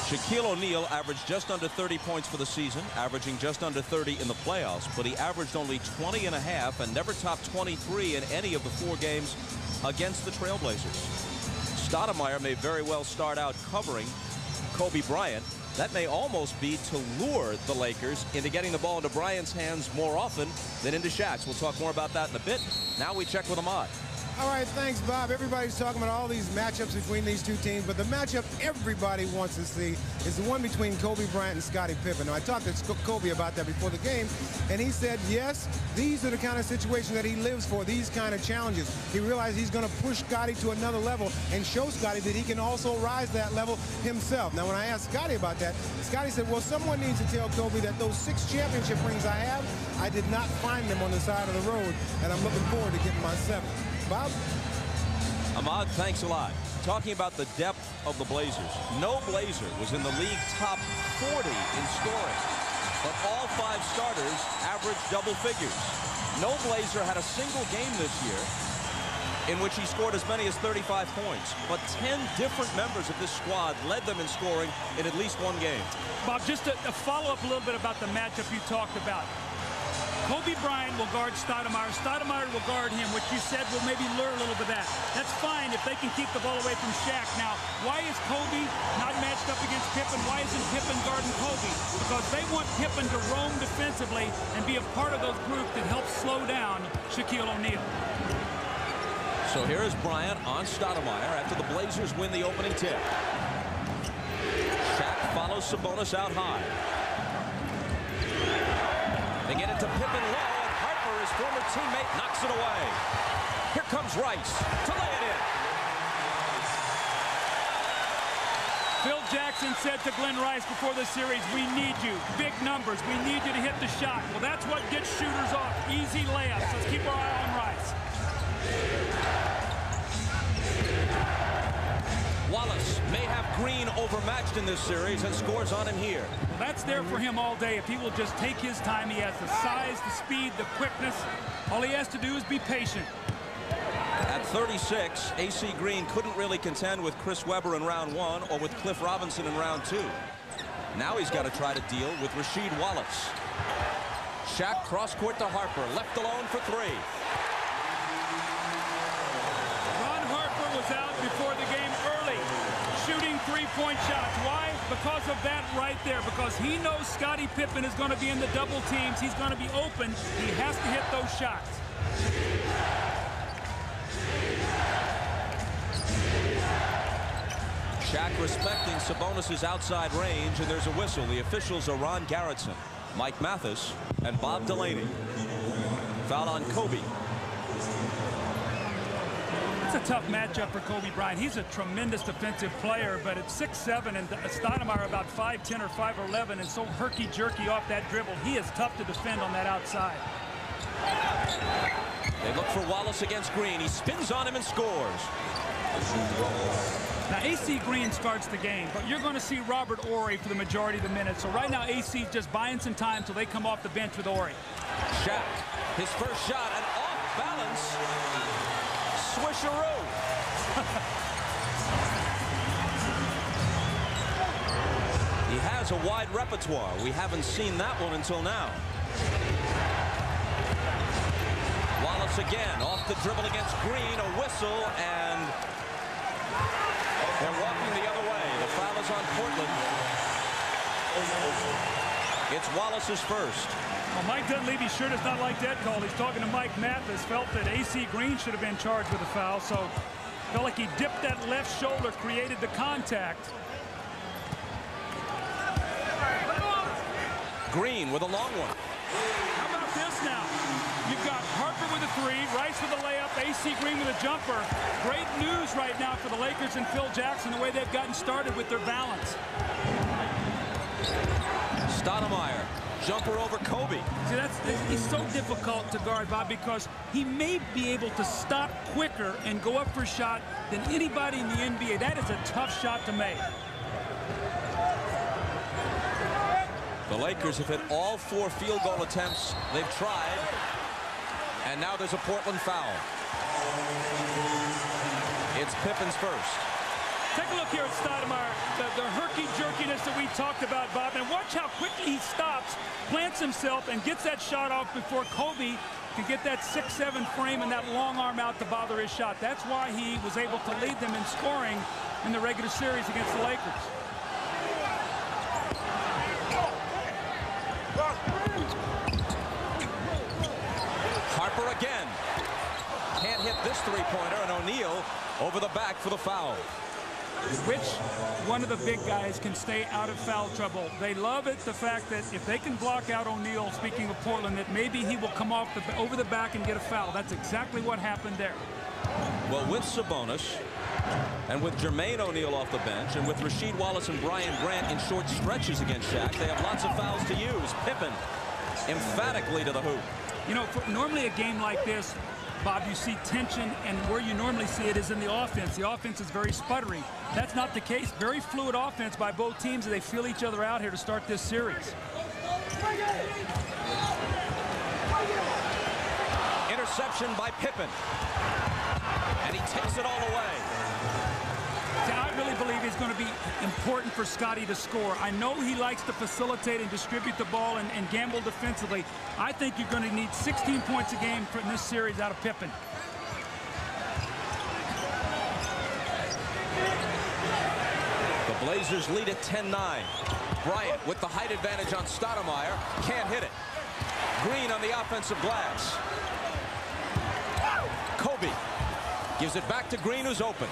Shaquille O'Neal averaged just under 30 points for the season, averaging just under 30 in the playoffs, but he averaged only 20 and a half and never topped 23 in any of the 4 games against the Trailblazers. Stoudemire may very well start out covering Kobe Bryant. That may almost be to lure the Lakers into getting the ball into Bryant's hands more often than into Shaq's. We'll talk more about that in a bit. Now we check with Ahmad. All right, thanks, Bob. Everybody's talking about all these matchups between these two teams, but the matchup everybody wants to see is the one between Kobe Bryant and Scottie Pippen. Now, I talked to Kobe about that before the game, and he said, yes, these are the kind of situations that he lives for, these kind of challenges. He realized he's going to push Scottie to another level and show Scottie that he can also rise that level himself. Now, when I asked Scottie about that, Scottie said, well, someone needs to tell Kobe that those 6 championship rings I have, I did not find them on the side of the road, and I'm looking forward to getting my 7th. Bob? Ahmad, thanks a lot. Talking about the depth of the Blazers. No Blazer was in the league top 40 in scoring, but all 5 starters averaged double figures. No Blazer had a single game this year in which he scored as many as 35 points, but 10 different members of this squad led them in scoring in at least 1 game. Bob, just to follow up a little bit about the matchup you talked about. Kobe Bryant will guard Stoudemire. Stoudemire will guard him, which you said will maybe lure a little bit of that. That's fine if they can keep the ball away from Shaq. Now, why is Kobe not matched up against Pippen? Why isn't Pippen guarding Kobe? Because they want Pippen to roam defensively and be a part of those groups that help slow down Shaquille O'Neal. So here is Bryant on Stoudemire after the Blazers win the opening tip. Shaq follows Sabonis out high. They get it to Pippen low, and Harper, his former teammate, knocks it away. Here comes Rice to lay it in. Phil Jackson said to Glenn Rice before the series, we need you. Big numbers. We need you to hit the shot. Well, that's what gets shooters off. Easy layups. Let's keep our eye on Rice. Wallace may have Green overmatched in this series and scores on him here. Well, that's there for him all day. If he will just take his time, he has the size, the speed, the quickness. All he has to do is be patient. At 36, A.C. Green couldn't really contend with Chris Webber in round 1 or with Cliff Robinson in round 2. Now he's got to try to deal with Rasheed Wallace. Shaq cross-court to Harper, left alone for 3. Ron Harper was out before the game early, shooting 3-point shots. Why? Because of that right there. Because he knows Scottie Pippen is going to be in the double teams. He's going to be open. He has to hit those shots. Shaq respecting Sabonis' outside range, and there's a whistle. The officials are Ron Garrettson, Mike Mathis, and Bob Delaney. Foul on Kobe. It's a tough matchup for Kobe Bryant. He's a tremendous defensive player, but at 6'7", and Stoudemire about 5'10" or 5'11", and so herky-jerky off that dribble. He is tough to defend on that outside. They look for Wallace against Green. He spins on him and scores. Now, A.C. Green starts the game, but you're going to see Robert Horry for the majority of the minutes. So right now, A.C. is just buying some time until they come off the bench with Horry. Shaq, his first shot, and off balance. Swisheroo. He has a wide repertoire. We haven't seen that one until now. Wallace again, off the dribble against Green, a whistle, and they're walking the other way. The foul is on Portland. It's Wallace's first. Well, Mike Dunleavy sure does not like that call. He's talking to Mike Mathis, felt that A.C. Green should have been charged with a foul, so felt like he dipped that left shoulder, created the contact. Green with a long one. How about this now? You've got Harper with a 3, Rice with a layup, A.C. Green with a jumper. Great news right now for the Lakers and Phil Jackson, the way they've gotten started with their balance. Stoudemire, jumper over Kobe. See, he's so difficult to guard, Bob, because he may be able to stop quicker and go up for a shot than anybody in the NBA. That is a tough shot to make. The Lakers have hit all 4 field goal attempts they've tried. And now there's a Portland foul. It's Pippen's first. Take a look here at Stoudemire. The herky-jerkiness talked about, Bob, and watch how quickly he stops, plants himself, and gets that shot off before Kobe can get that 6'7" frame and that long arm out to bother his shot. That's why he was able to lead them in scoring in the regular series against the Lakers. Harper again. Can't hit this three-pointer, and O'Neal over the back for the foul. Which one of the big guys can stay out of foul trouble? They love it, the fact that if they can block out O'Neal, speaking of Portland, that maybe he will come off over the back and get a foul. That's exactly what happened there. Well, with Sabonis and with Jermaine O'Neal off the bench and with Rasheed Wallace and Brian Grant in short stretches against Shaq, they have lots of fouls to use. Pippen emphatically to the hoop. You know, normally a game like this, Bob, you see tension, and where you normally see it is in the offense. The offense is very sputtery. That's not the case. Very fluid offense by both teams, and they feel each other out here to start this series. Interception by Pippen. And he takes it all away. See, I really believe he's going to be important for Scotty to score. I know he likes to facilitate and distribute the ball and gamble defensively. I think you're going to need 16 points a game from this series out of Pippen. The Blazers lead at 10-9. Bryant with the height advantage on Stoudemire. Can't hit it. Green on the offensive glass. Kobe gives it back to Green, who's open.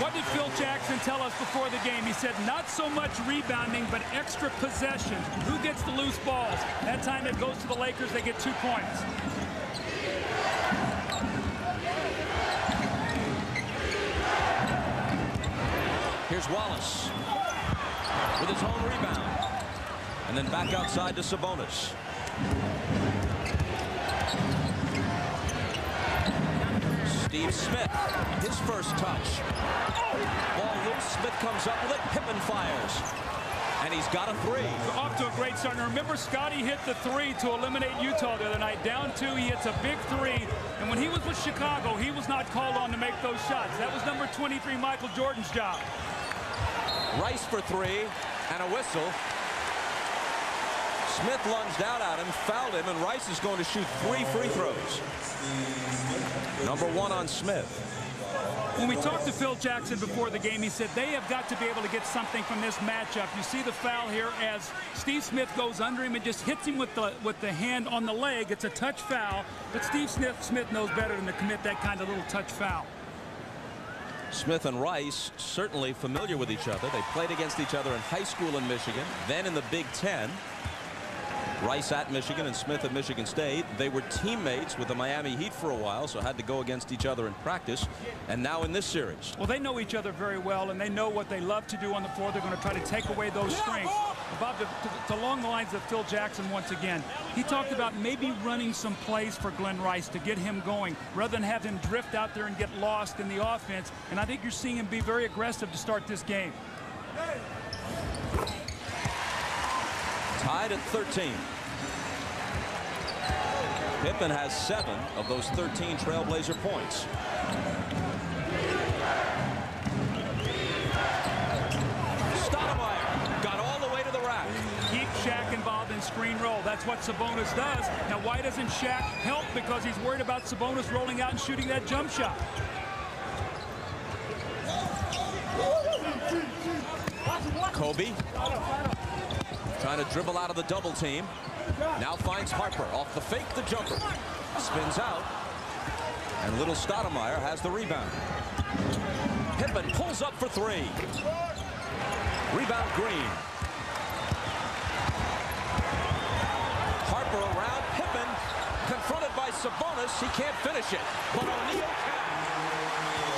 What did Phil Jackson tell us before the game? He said not so much rebounding, but extra possession. Who gets the loose balls? That time it goes to the Lakers. They get 2 points. Here's Wallace with his own rebound. And then back outside to Sabonis. Steve Smith, his first touch. Ball loose, Smith comes up with it, Pippen fires. And he's got a 3. Off to a great start. Now remember, Scotty hit the 3 to eliminate Utah the other night. Down 2, he hits a big 3. And when he was with Chicago, he was not called on to make those shots. That was number 23, Michael Jordan's job. Rice for 3 and a whistle. Smith lunged out at him, fouled him, and Rice is going to shoot 3 free throws. Number 1 on Smith. When we talked to Phil Jackson before the game, he said they have got to be able to get something from this matchup. You see the foul here as Steve Smith goes under him and just hits him with the hand on the leg. It's a touch foul, but Steve Smith knows better than to commit that kind of little touch foul. Smith and Rice certainly familiar with each other. They played against each other in high school in Michigan, then in the Big Ten. Rice at Michigan and Smith at Michigan State. They were teammates with the Miami Heat for a while, so had to go against each other in practice. And now in this series. Well, they know each other very well, and they know what they love to do on the floor. They're going to try to take away those strengths. Bob, along the lines of Phil Jackson once again, he talked about maybe running some plays for Glenn Rice to get him going, rather than have him drift out there and get lost in the offense. And I think you're seeing him be very aggressive to start this game. Tied at 13. Pippen has 7 of those 13 Trailblazer points. Stoudemire got all the way to the rack. Keep Shaq involved in screen roll. That's what Sabonis does. Now, why doesn't Shaq help? Because he's worried about Sabonis rolling out and shooting that jump shot. Kobe trying to dribble out of the double team. Now finds Harper off the fake, the jumper. Spins out. And little Stoudemire has the rebound. Pippen pulls up for 3. Rebound Green. Harper around. Pippen confronted by Sabonis. He can't finish it. But O'Neal can.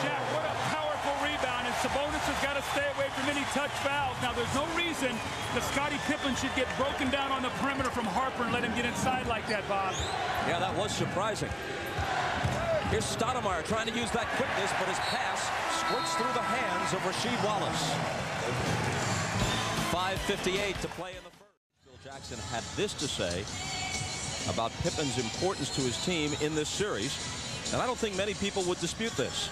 Shaq, what a powerful rebound. And Sabonis has got to stay away from any touch fouls. Now, there's no reason that Scottie Pippen should get broken down on the perimeter from Harper and let him get inside like that, Bob. Yeah, that was surprising. Here's Stoudemire trying to use that quickness, but his pass squirts through the hands of Rasheed Wallace. 5:58 to play in the first. Phil Jackson had this to say about Pippen's importance to his team in this series, and I don't think many people would dispute this.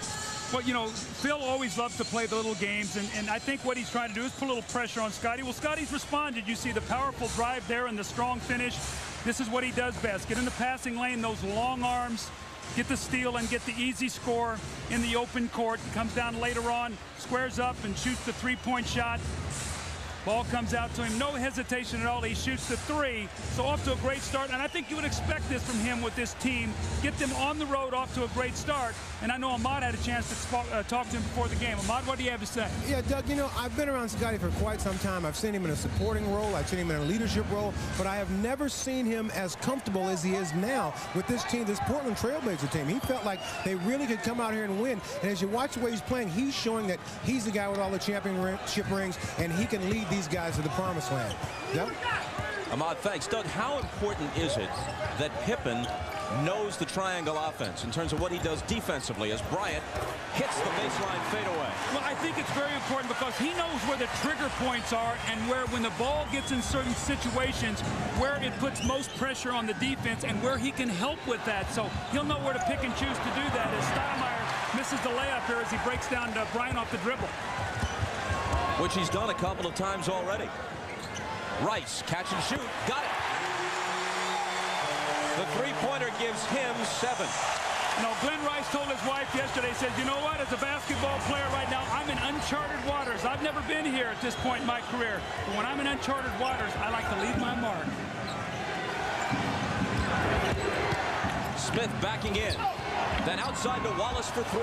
Well, you know, Phil always loves to play the little games, and I think what he's trying to do is put a little pressure on Scotty. Well, Scotty's responded. You see the powerful drive there and the strong finish. This is what he does best. Get in the passing lane, those long arms, get the steal and get the easy score in the open court. Comes down later on, squares up and shoots the three-point shot. Ball comes out to him, no hesitation at all. He shoots the three, so off to a great start. And I think you would expect this from him with this team. Get them on the road off to a great start. And I know Ahmad had a chance to talk to him before the game. Ahmad, what do you have to say? Yeah, Doug, you know, I've been around Scotty for quite some time. I've seen him in a supporting role. I've seen him in a leadership role. But I have never seen him as comfortable as he is now with this team, this Portland Trailblazer team. He felt like they really could come out here and win. And as you watch the way he's playing, he's showing that he's the guy with all the championship rings, and he can lead these guys to the promised land. Doug? Ahmad, thanks. Doug, how important is it that Pippen knows the triangle offense in terms of what he does defensively as Bryant hits the baseline fadeaway? Well, I think it's very important because he knows where the trigger points are and where, when the ball gets in certain situations, where it puts most pressure on the defense and where he can help with that. So he'll know where to pick and choose to do that as Stoudemire misses the layup here as he breaks down Bryant off the dribble. Which he's done a couple of times already. Rice, catch and shoot, got it. The three-pointer gives him 7. You know, Glenn Rice told his wife yesterday, said, you know what, as a basketball player right now, I'm in uncharted waters. I've never been here at this point in my career. But when I'm in uncharted waters, I like to leave my mark. Smith backing in. Then outside to Wallace for 3.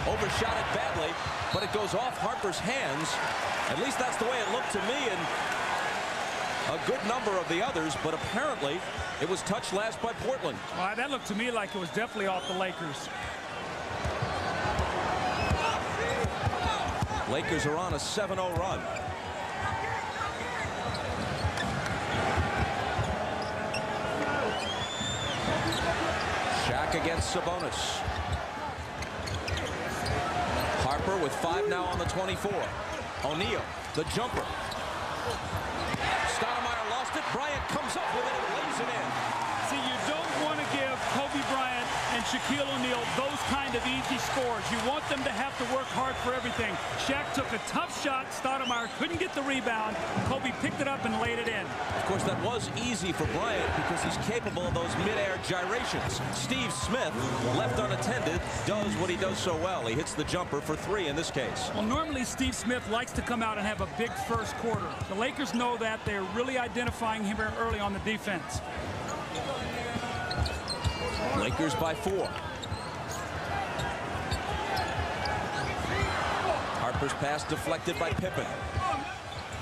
Overshot it badly, but it goes off Harper's hands. At least that's the way it looked to me, and a good number of the others, but apparently it was touched last by Portland. Well, that looked to me like it was definitely off the Lakers. Lakers are on a 7-0 run. Shaq against Sabonis. Harper with 5 now on the 24. O'Neal, the jumper. Stoudemire lost it. Bryant comes up with it and lays it in. See, you don't want to give Kobe Bryant and Shaquille O'Neal those kind of easy scores. You want them to have to work hard for everything. Shaq took a tough shot. Stoudemire couldn't get the rebound. Kobe picked it up and laid it in. Of course, that was easy for Bryant because he's capable of those mid-air gyrations. Steve Smith, left unattended, does what he does so well. He hits the jumper for 3 in this case. Well, normally Steve Smith likes to come out and have a big first quarter. The Lakers know that. They're really identifying him very early on the defense. Lakers by 4. Harper's pass deflected by Pippen.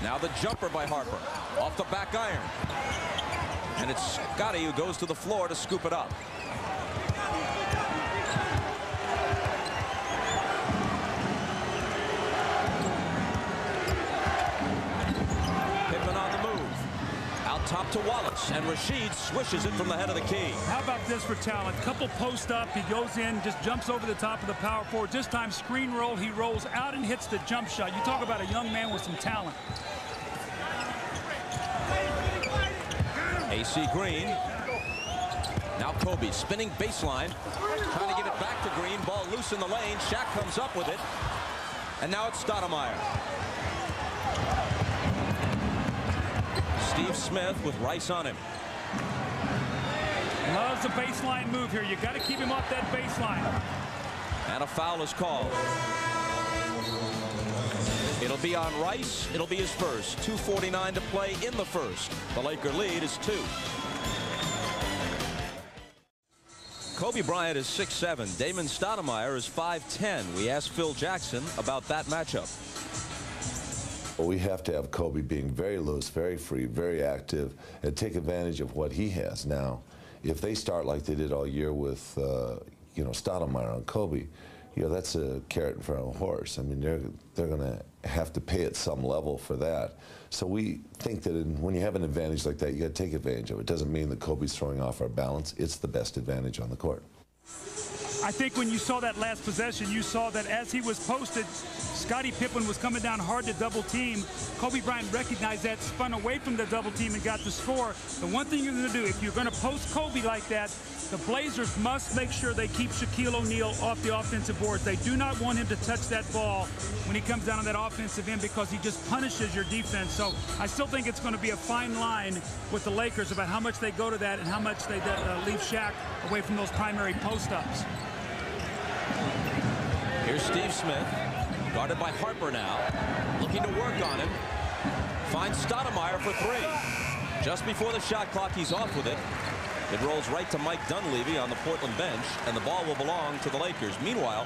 Now the jumper by Harper. Off the back iron. And it's Scotty who goes to the floor to scoop it up. Pippen on the move. Out top to Wallace, and Rashid swishes it from the head of the key. How about this for talent? Couple post up, he goes in, just jumps over the top of the power forward. This time screen roll, he rolls out and hits the jump shot. You talk about a young man with some talent. AC Green. Now Kobe spinning baseline, trying to give it back to Green. Ball loose in the lane. Shaq comes up with it, and now it's Stoudemire. Steve Smith with Rice on him. Loves the baseline move here. You got to keep him off that baseline. And a foul is called. It'll be on Rice. It'll be his first. 2:49 to play in the first. The Laker lead is 2. Kobe Bryant is 6'7". Damon Stoudemire is 5'10". We asked Phil Jackson about that matchup. We have to have Kobe being very loose, very free, very active, and take advantage of what he has. Now, if they start like they did all year with, Stoudemire on Kobe, that's a carrot in front of a horse. I mean, they're going to have to pay at some level for that. So we think that when you have an advantage like that, you got to take advantage of it. It doesn't mean that Kobe's throwing off our balance. It's the best advantage on the court. I think when you saw that last possession, you saw that as he was posted, Scottie Pippen was coming down hard to double team. Kobe Bryant recognized that, spun away from the double team and got the score. The one thing you're going to do, if you're going to post Kobe like that, The Blazers must make sure they keep Shaquille O'Neal off the offensive boards. They do not want him to touch that ball when he comes down on that offensive end because he just punishes your defense. So I still think it's going to be a fine line with the Lakers about how much they go to that and how much they leave Shaq away from those primary post-ups. Here's Steve Smith, guarded by Harper now, looking to work on him. Finds Stoudemire for three. Just before the shot clock, he's off with it. It rolls right to Mike Dunleavy on the Portland bench, and the ball will belong to the Lakers. Meanwhile,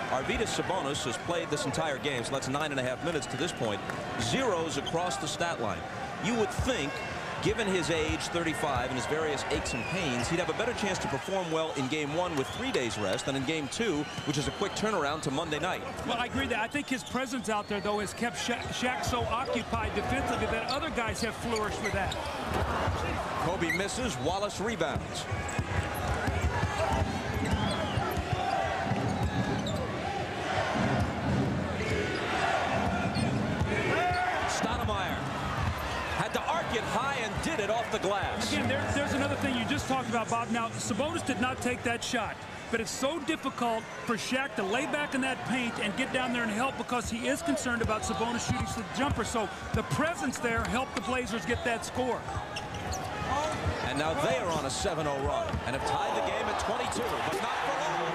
Arvydas Sabonis has played this entire game, so that's 9.5 minutes to this point. Zeros across the stat line. You would think, given his age, 35, and his various aches and pains, he'd have a better chance to perform well in Game 1 with 3 days rest than in Game 2, which is a quick turnaround to Monday night. Well, I agree that. I think his presence out there, though, has kept Shaq so occupied defensively that other guys have flourished with that. Kobe misses. Wallace rebounds. Stoudemire had to arc it high and did it off the glass. Again, there's another thing you just talked about, Bob. Now, Sabonis did not take that shot, but it's so difficult for Shaq to lay back in that paint and get down there and help because he is concerned about Sabonis shooting the jumper. So the presence there helped the Blazers get that score. And now they are on a 7-0 run and have tied the game at 22, but not for long.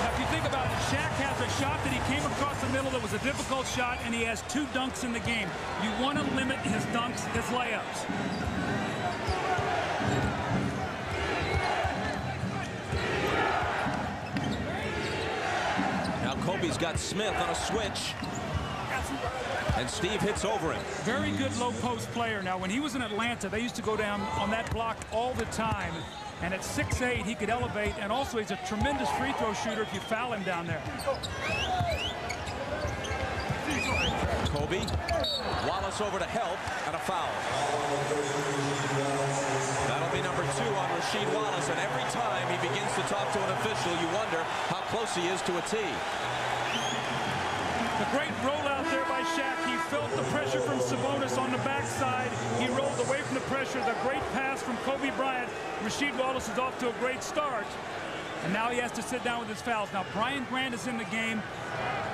Now, if you think about it, Shaq has a shot that he came across the middle that was a difficult shot, and he has 2 dunks in the game. You want to limit his dunks, his layups. Now Kobe's got Smith on a switch. And Steve hits over him. Very good low post player. Now, when he was in Atlanta, they used to go down on that block all the time. And at 6'8", he could elevate. And also, he's a tremendous free throw shooter if you foul him down there. Kobe. Wallace over to help, and a foul. That'll be number 2 on Rasheed Wallace. And every time he begins to talk to an official, you wonder how close he is to a tee. The great rollout there by Shaq. He felt the pressure from Sabonis on the backside. He rolled away from the pressure. The great pass from Kobe Bryant. Rasheed Wallace is off to a great start. And now he has to sit down with his fouls. Now, Brian Grant is in the game,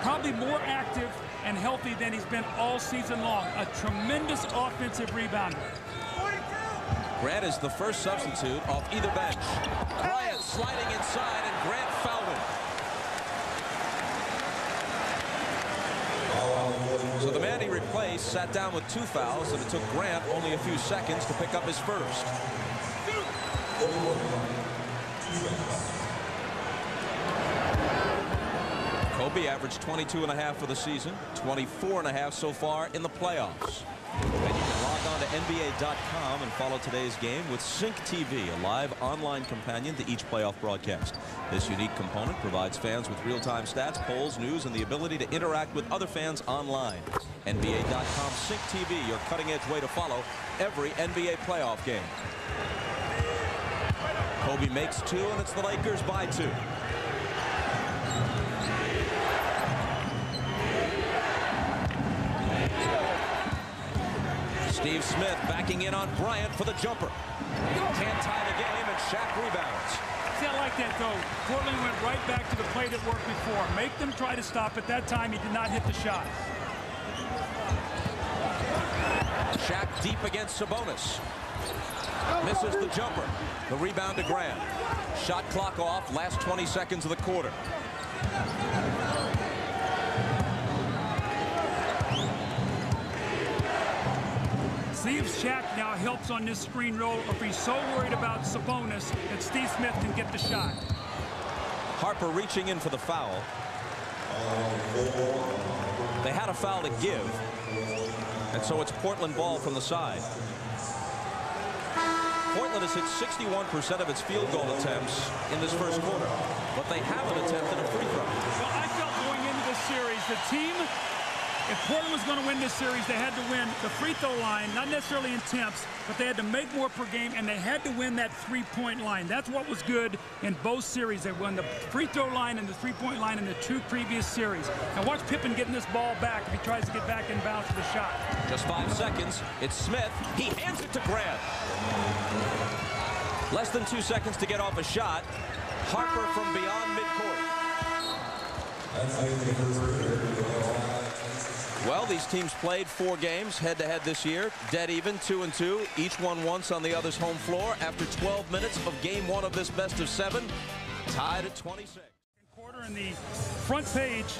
probably more active and healthy than he's been all season long. A tremendous offensive rebounder. Grant is the first substitute off either bench. Bryant sliding inside, and Grant fouled him. So the man he replaced sat down with 2 fouls, and it took Grant only a few seconds to pick up his first. Kobe averaged 22.5 for the season, 24.5 so far in the playoffs. And you can log on to NBA.com and follow today's game with Sync TV, a live online companion to each playoff broadcast. This unique component provides fans with real-time stats, polls, news, and the ability to interact with other fans online. NBA.com Sync TV, your cutting-edge way to follow every NBA playoff game. Kobe makes 2, and it's the Lakers by 2. Steve Smith backing in on Bryant for the jumper. Can't tie the game, and Shaq rebounds. See, I like that, though. Portland went right back to the play that worked before. Make them try to stop. At that time, he did not hit the shot. Shaq deep against Sabonis. Misses the jumper. The rebound to Grant. Shot clock off. Last 20 seconds of the quarter. See if Shaq now helps on this screen roll, or if he's so worried about Sabonis that Steve Smith can get the shot. Harper reaching in for the foul. They had a foul to give, and so it's Portland ball from the side. Portland has hit 61% of its field goal attempts in this first quarter, but they haven't attempted a free throw. Well, I felt going into this series, the team if Portland was going to win this series, they had to win the free throw line, not necessarily in temps, but they had to make more per game, and they had to win that three-point line. That's what was good in both series. They won the free throw line and the three-point line in the 2 previous series. Now watch Pippen getting this ball back if he tries to get back in bounds for the shot. Just 5 seconds. It's Smith. He hands it to Grant. Less than 2 seconds to get off a shot. Harper from beyond midcourt. Well, these teams played 4 games head-to-head this year. Dead even, 2-2. Each won once on the other's home floor. After 12 minutes of game 1 of this best-of-7, tied at 26. Quarter in the front page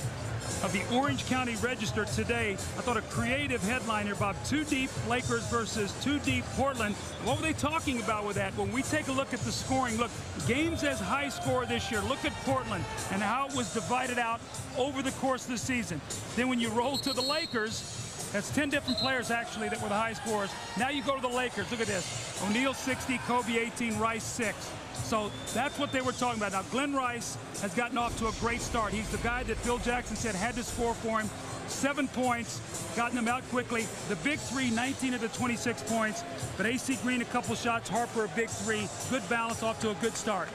of the Orange County Register today. I thought a creative headline here, Bob. 2 deep Lakers versus 2 deep Portland. What were they talking about with that? When we take a look at the scoring, look, games as high score this year. Look at Portland and how it was divided out over the course of the season. Then when you roll to the Lakers, that's 10 different players actually that were the high scorers. Now you go to the Lakers. Look at this. O'Neal 60, Kobe 18, Rice 6. So that's what they were talking about. Now, Glenn Rice has gotten off to a great start. He's the guy that Phil Jackson said had to score for him. 7 points, gotten them out quickly. The big 3, 19 of the 26 points. But AC Green, a couple shots. Harper, a big 3. Good balance, off to a good start.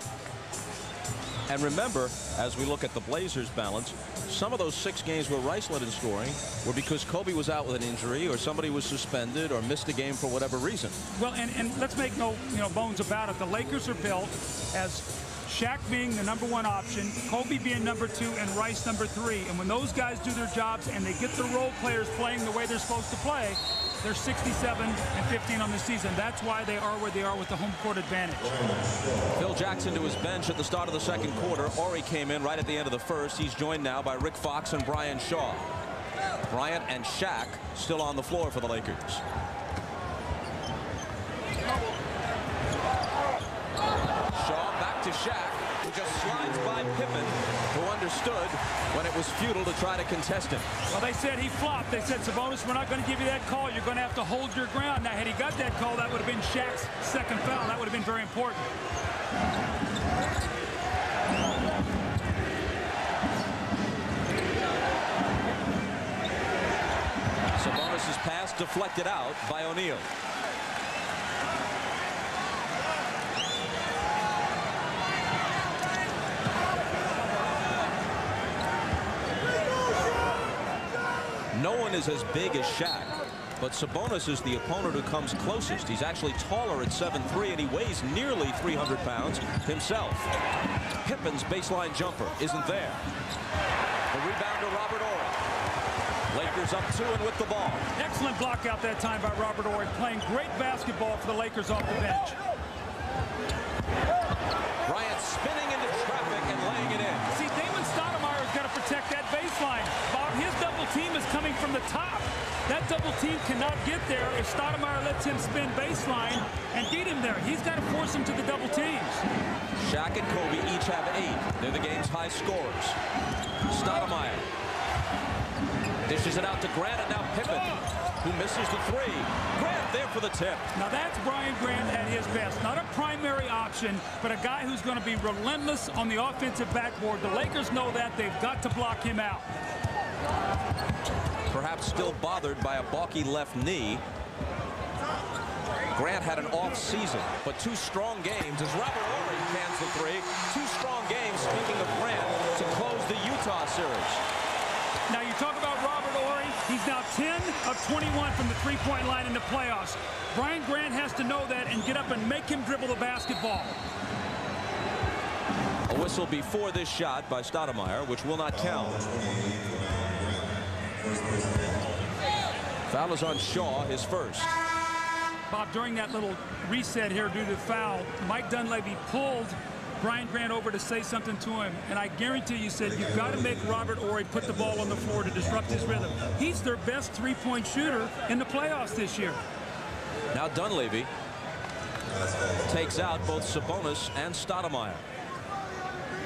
And remember, as we look at the Blazers' balance, some of those 6 games where Rice led in scoring were because Kobe was out with an injury or somebody was suspended or missed a game for whatever reason. Well, and let's make no bones about it. The Lakers are built as Shaq being the #1 option, Kobe being #2, and Rice #3. And when those guys do their jobs and they get the role players playing the way they're supposed to play, they're 67-15 on the season. That's why they are where they are with the home court advantage. Phil Jackson to his bench at the start of the second quarter. Horry came in right at the end of the first. He's joined now by Rick Fox and Brian Shaw. Bryant and Shaq still on the floor for the Lakers. Shaw back to Shaq, who just slides by Pippen, who understood when it was futile to try to contest him. Well, they said he flopped. They said, Sabonis, we're not going to give you that call. You're going to have to hold your ground. Now, had he got that call, that would have been Shaq's second foul. That would have been very important. Sabonis' pass deflected out by O'Neal. No one is as big as Shaq, but Sabonis is the opponent who comes closest. He's actually taller at 7'3", and he weighs nearly 300 pounds himself. Pippen's baseline jumper isn't there. The rebound to Robert Horry. Lakers up 2 and with the ball. Excellent block out that time by Robert Horry, playing great basketball for the Lakers off the bench. Bryant spinning into traffic and laying it in. See, Damon Stoudemire's got to protect that baseline. Bob, his double team is coming from the top. That double team cannot get there if Stoudemire lets him spin baseline and beat him there. He's got to force him to the double teams. Shaq and Kobe each have 8. They're the game's high scorers. Stoudemire dishes it out to Grant, and now Pippen, who misses the 3. Grant there for the tip. Now that's Brian Grant at his best. Not a primary option, but a guy who's going to be relentless on the offensive backboard. The Lakers know that. They've got to block him out. Perhaps still bothered by a balky left knee. Grant had an off season, but 2 strong games as Robert Horry cans the 3. 2 strong games, speaking of Grant, to close the Utah series. Now you talk about Robert Horry. He's now 10 of 21 from the three-point line in the playoffs. Brian Grant has to know that and get up and make him dribble the basketball. A whistle before this shot by Stoudemire, which will not count. Foul is on Shaw, his first. Bob, during that little reset here due to the foul, Mike Dunleavy pulled Brian Grant over to say something to him, and I guarantee you said, you've got to make Robert Horry put the ball on the floor to disrupt his rhythm. He's their best three-point shooter in the playoffs this year. Now Dunleavy takes out both Sabonis and Stoudemire.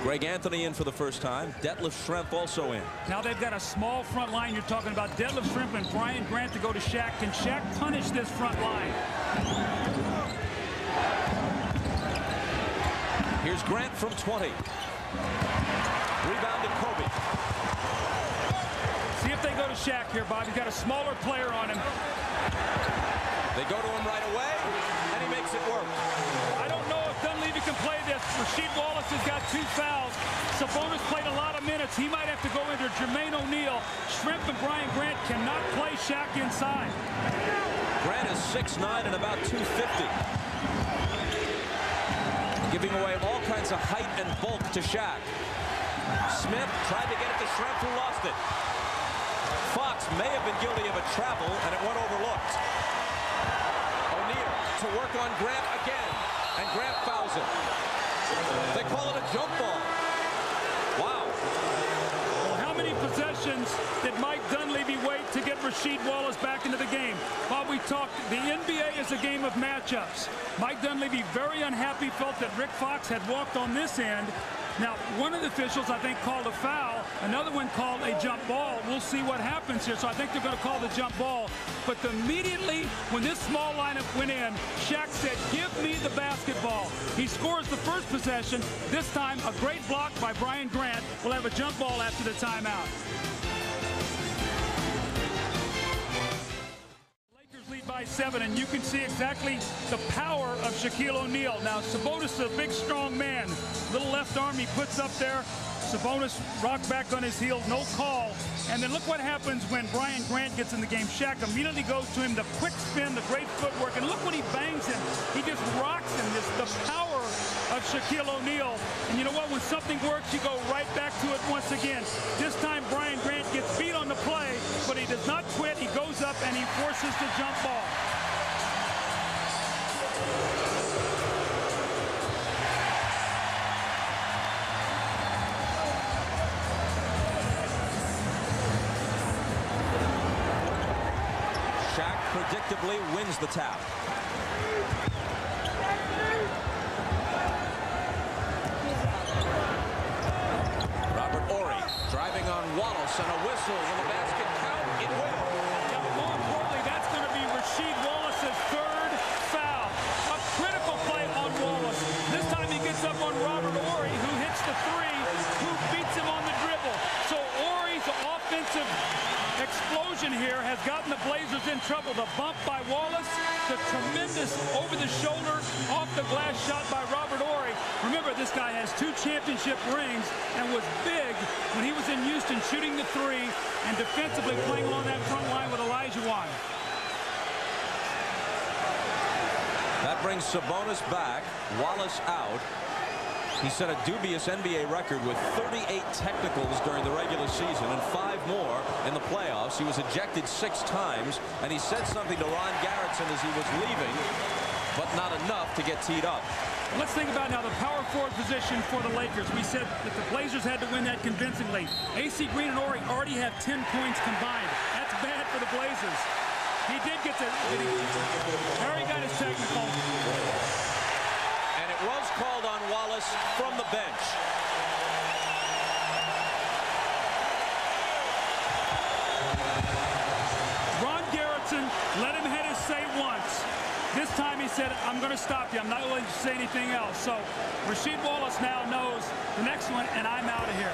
Greg Anthony in for the first time. Detlef Schrempf also in. Now they've got a small front line. You're talking about Detlef Schrempf and Brian Grant to go to Shaq. Can Shaq punish this front line? Here's Grant from 20. Rebound to Kobe. See if they go to of Shaq here, Bob. He's got a smaller player on him. They go to him right away, and he makes it work. I don't know if Dunleavy can play this. Rasheed Wallace has got 2 fouls. Sabonis played a lot of minutes. He might have to go into Jermaine O'Neal. Shrimp and Brian Grant cannot play Shaq inside. Grant is 6'9" and about 250. Giving away all kinds of height and bulk to Shaq. Smith tried to get it to Shrimp, who lost it. Fox may have been guilty of a travel, and it went overlooked. O'Neal to work on Grant again, and Grant fouls him. They call it a jump ball. Wow. Well, how many possessions did Mike Dunleavy wait to get Rasheed Wallace back into the game? Bob, we talked, the NBA is a game of matchups. Mike Dunleavy, very unhappy, felt that Rick Fox had walked on this end. Now, one of the officials, I think, called a foul. Another one called a jump ball. We'll see what happens here. So I think they're going to call the jump ball. But immediately when this small lineup went in, Shaq said, give me the basketball. He scores the first possession. This time, a great block by Brian Grant. We'll have a jump ball after the timeout. Lead by 7, and you can see exactly the power of Shaquille O'Neal. Now, Sabonis is a big, strong man. Little left arm he puts up there. Sabonis rocked back on his heels, no call. And then look what happens when Brian Grant gets in the game. Shaq immediately goes to him, the quick spin, the great footwork, and look when he bangs him. He just rocks him. The power of Shaquille O'Neal. And you know what? When something works, you go right back to it once again. This time, Brian Grant gets beat on the play, but he does not quit. He goes up and he forces the jump ball. Shaq predictably wins the tap. Robert Horry driving on Wallace, and a whistle. Will the basket count? It will. Yeah, but more importantly, that's going to be Rasheed Wallace's 3rd foul. A critical play on Wallace. This time he gets up on Robert Horry, who hits the 3, who beats him on the dribble. So Horry's offensive explosion here has gotten the Blazers in trouble. The bump by Wallace, the tremendous over-the-shoulder, off-the-glass shot by Robert Horry. Remember, this guy has 2 championship rings and was big when he was in Houston shooting the 3 and defensively playing along that front line with Elijah Wan. That brings Sabonis back, Wallace out. He set a dubious NBA record with 38 technicals during the regular season and 5 more in the playoffs. He was ejected 6 times, and he said something to Ron Garretson as he was leaving, but not enough to get teed up. Let's think about now the power forward position for the Lakers. We said that the Blazers had to win that convincingly. AC Green and Horry already have 10 points combined. That's bad for the Blazers. He did get to... Harry got his technical. And it was called on Wallace from the bench. Ron Garretson let him have his say once. This time he said, I'm going to stop you. I'm not going to say anything else. So Rasheed Wallace now knows the next one, and I'm out of here.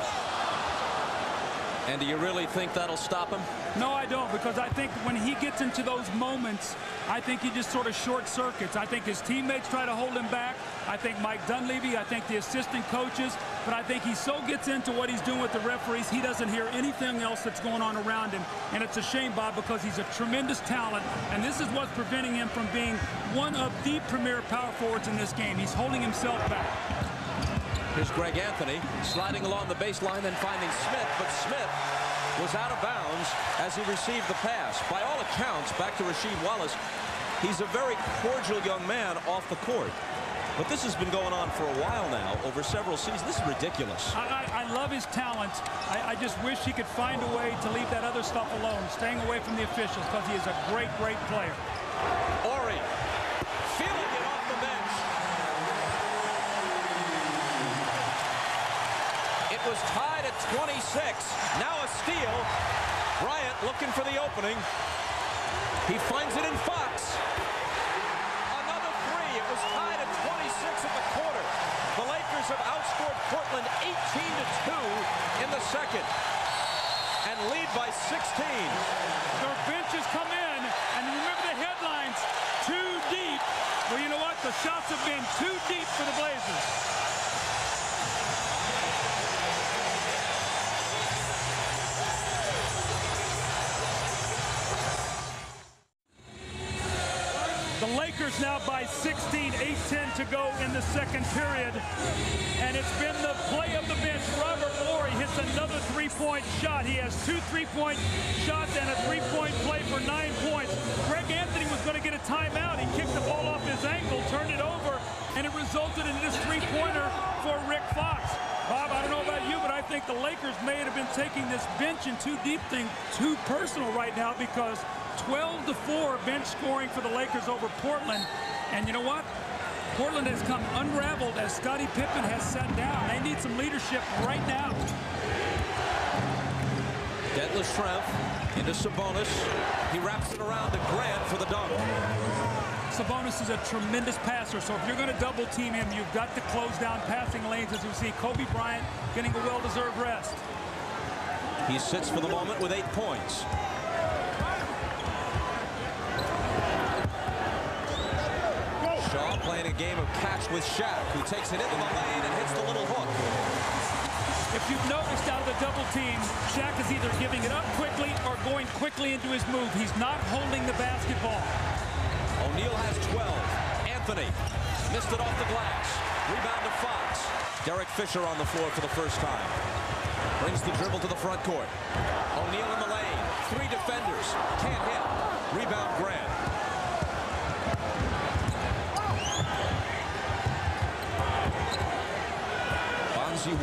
And do you really think that'll stop him? No, I don't, because I think when he gets into those moments, I think he just sort of short circuits. I think his teammates try to hold him back. I think Mike Dunleavy, I think the assistant coaches, but I think he so gets into what he's doing with the referees, he doesn't hear anything else that's going on around him. And it's a shame, Bob, because he's a tremendous talent, and this is what's preventing him from being one of the premier power forwards in this game. He's holding himself back. Here's Greg Anthony sliding along the baseline, then finding Smith, but Smith was out of bounds as he received the pass. By all accounts, back to Rasheed Wallace, he's a very cordial young man off the court. But this has been going on for a while now, over several seasons. This is ridiculous. I love his talent. I just wish he could find a way to leave that other stuff alone, staying away from the officials, because he is a great, great player. Horry feeling it off the bench. It was tied at 26. Now a steal. Bryant looking for the opening. He finds it in Fox. Another 3. It was tied at 26 at the quarter. The Lakers have outscored Portland 18-2 in the second and lead by 16. Their benches come in, and remember the headlines, too deep. Well, you know what? The shots have been too deep for the Blazers. The Lakers now by 16, 8:10 to go in the second period. And it's been the play of the bench. Robert Horry hits another three-point shot. He has 2 3-point shots and a 3-point play for 9 points. Greg Anthony was going to get a timeout. He kicked the ball off his ankle, turned it over, and it resulted in this three-pointer for Rick Fox. Bob, I don't know about you, but I think the Lakers may have been taking this bench and too deep thing too personal right now, because 12-4 bench scoring for the Lakers over Portland. And you know what? Portland has come unraveled as Scottie Pippen has sat down. They need some leadership right now. Detlef Schrempf into Sabonis. He wraps it around to Grant for the dunk. Sabonis is a tremendous passer, so if you're going to double team him, you've got to close down passing lanes, as we see Kobe Bryant getting a well-deserved rest. He sits for the moment with 8 points. Shaw playing a game of catch with Shaq, who takes it into the lane and hits the little hook. If you've noticed out of the double team, Shaq is either giving it up quickly or going quickly into his move. He's not holding the basketball. O'Neal has 12. Anthony missed it off the glass. Rebound to Fox. Derek Fisher on the floor for the first time. Brings the dribble to the front court. O'Neal in the lane. 3 defenders. Can't hit. Rebound Grant.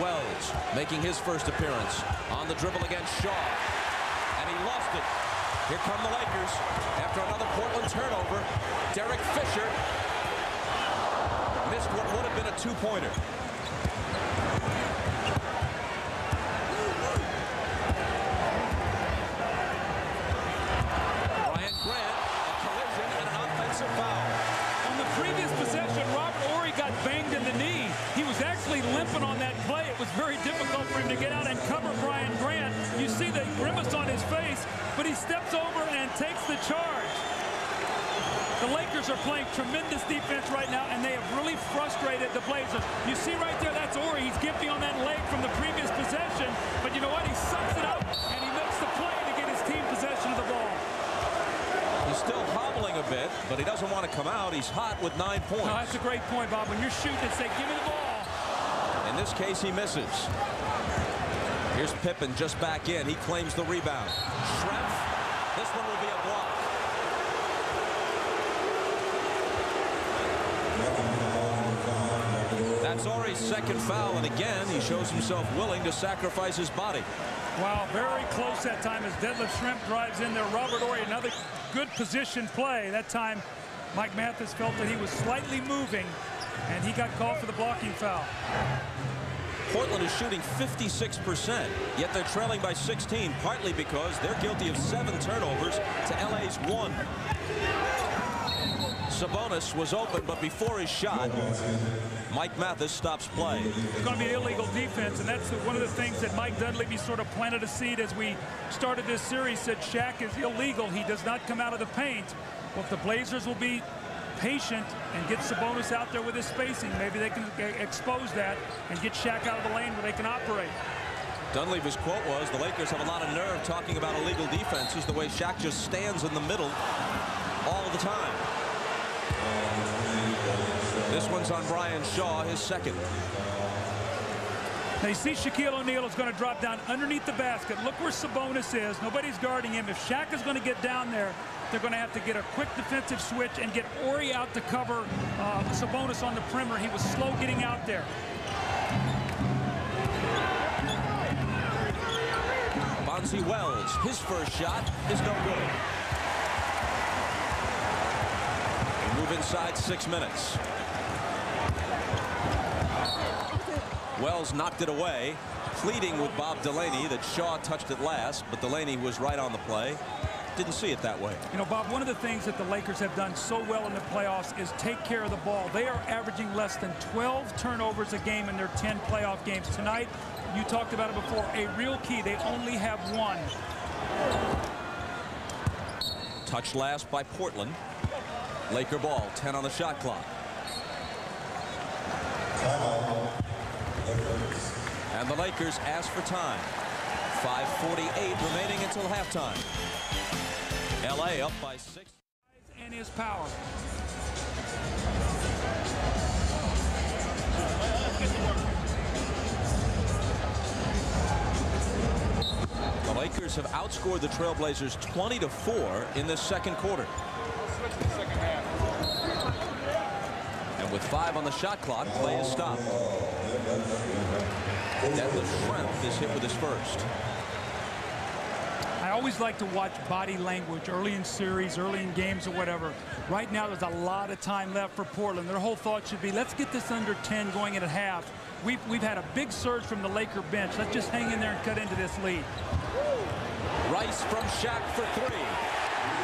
Wells making his first appearance on the dribble against Shaw, and he lost it. Here come the Lakers after another Portland turnover. Derek Fisher missed what would have been a 2-pointer. Brian Grant, a collision and an offensive foul. On the previous possession, Robert Horry got banged in the knee. He was actually limping on that play. It was very difficult for him to get out and cover Brian Grant. You see the grimace on his face, but he steps over and takes the charge. The Lakers are playing tremendous defense right now, and they have really frustrated the Blazers. You see right there, that's Horry. He's gimpy on that leg from the previous possession, but you know what? He sucks it up, and he makes the play to get his team possession of the ball. He's still hobbling a bit, but he doesn't want to come out. He's hot with 9 points. No, that's a great point, Bob. When you're shooting and say, give me the ball. In this case, he misses. Here's Pippen just back in. He claims the rebound. Schrempf. This one will be a block. That's Horry's second foul, and again, he shows himself willing to sacrifice his body. Wow, very close that time as Detlef Schrempf drives in there. Robert Horry, another good position play. That time, Mike Mathis felt that he was slightly moving, and he got called for the blocking foul. Portland is shooting 56%, yet they're trailing by 16, partly because they're guilty of 7 turnovers to LA's 1. Sabonis was open, but before his shot, Mike Mathis stops play. It's going to be illegal defense, and that's one of the things that Mike Dunleavy sort of planted a seed as we started this series, said Shaq is illegal. He does not come out of the paint. Well, if the Blazers will be patient and get Sabonis out there with his spacing, maybe they can expose that and get Shaq out of the lane where they can operate. Dunleavy's quote was, the Lakers have a lot of nerve talking about illegal defenses, the way Shaq just stands in the middle all the time. This one's on Brian Shaw, his second. Now you see Shaquille O'Neal is going to drop down underneath the basket. Look where Sabonis is. Nobody's guarding him. If Shaq is going to get down there, they're going to have to get a quick defensive switch and get Horry out to cover Sabonis on the perimeter. He was slow getting out there. Bonzi Wells, his first shot is no good. We move inside 6 minutes. Wells knocked it away, pleading with Bob Delaney that Shaw touched it last, but Delaney was right on the play. Didn't see it that way. You know, Bob, one of the things that the Lakers have done so well in the playoffs is take care of the ball. They are averaging less than 12 turnovers a game in their 10 playoff games. Tonight, you talked about it before, a real key. They only have 1. Touched last by Portland. Laker ball, 10 on the shot clock. And the Lakers ask for time. 5:48 remaining until halftime. LA up by 6. And his power. The Lakers have outscored the Trailblazers 20-4 in this second quarter. And with 5 on the shot clock, play is stopped. Deadlift Schrempf is hit with his first. I always like to watch body language early in series, early in games or whatever. Right now there's a lot of time left for Portland. Their whole thought should be, let's get this under 10 going in at half. We've had a big surge from the Laker bench. Let's just hang in there and cut into this lead. Rice from Shaq for 3.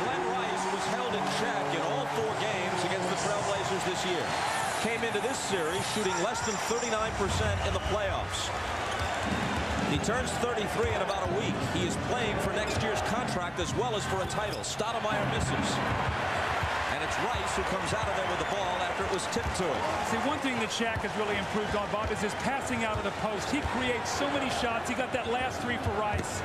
Glenn Rice was held in check in all 4 games against the Trailblazers this year. Came into this series shooting less than 39% in the playoffs. He turns 33 in about a week. He is playing for next year's contract as well as for a title. Stoudemire misses. And it's Rice who comes out of there with the ball after it was tipped to him. See, one thing that Shaq has really improved on, Bob, is his passing out of the post. He creates so many shots. He got that last 3 for Rice.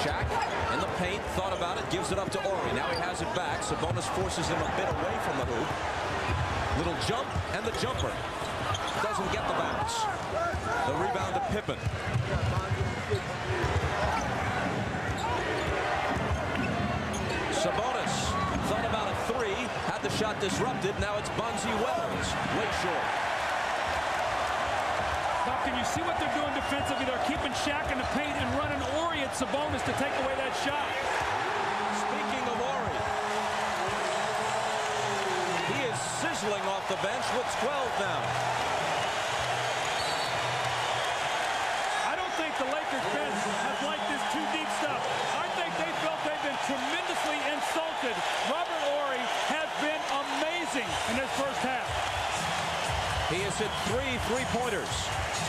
Shaq in the paint, thought about it, gives it up to Ori. Now he has it back. Sabonis forces him a bit away from the hoop. Little jump and the jumper. Doesn't get the bounce. The rebound to Pippen. Sabonis thought about a 3, had the shot disrupted. Now it's Bonzi Wells, way short. Now, can you see what they're doing defensively? They're keeping Shaq in the paint and running Ori at Sabonis to take away that shot. Speaking of Ori, he is sizzling off the bench with 12 now. I don't think the Lakers bench has liked this too deep stuff. I think they felt they've been tremendously insulted. Robert Ori has been amazing in this first half. He has hit 3 3-pointers.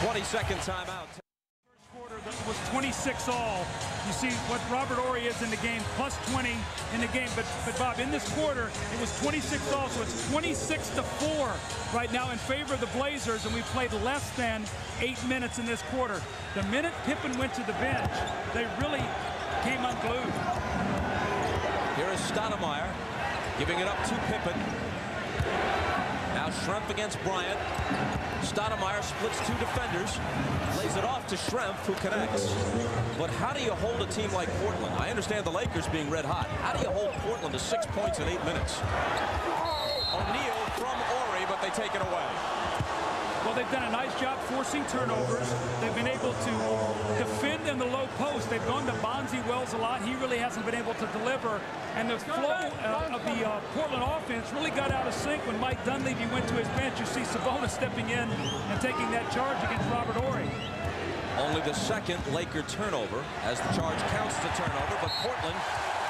22nd timeout. First quarter that was 26 all. You see what Robert Ori is in the game, plus 20 in the game. But Bob, in this quarter, it was 26 all, so it's 26-4 right now in favor of the Blazers, and we played less than 8 minutes in this quarter. The minute Pippen went to the bench, they really came unglued. Here is Stoudemire giving it up to Pippen. Now Schrempf against Bryant. Stoudemire splits 2 defenders, lays it off to Schrempf, who connects. But how do you hold a team like Portland? I understand the Lakers being red hot. How do you hold Portland to 6 points in 8 minutes? O'Neal from Ori, but they take it away. Well, they've done a nice job forcing turnovers. They've been able to defend in the low post. They've gone to Bonzi Wells a lot. He really hasn't been able to deliver. And the flow of the Portland offense really got out of sync when Mike Dunleavy went to his bench. You see Sabonis stepping in and taking that charge against Robert Ori. Only the second Laker turnover, as the charge counts the turnover, but Portland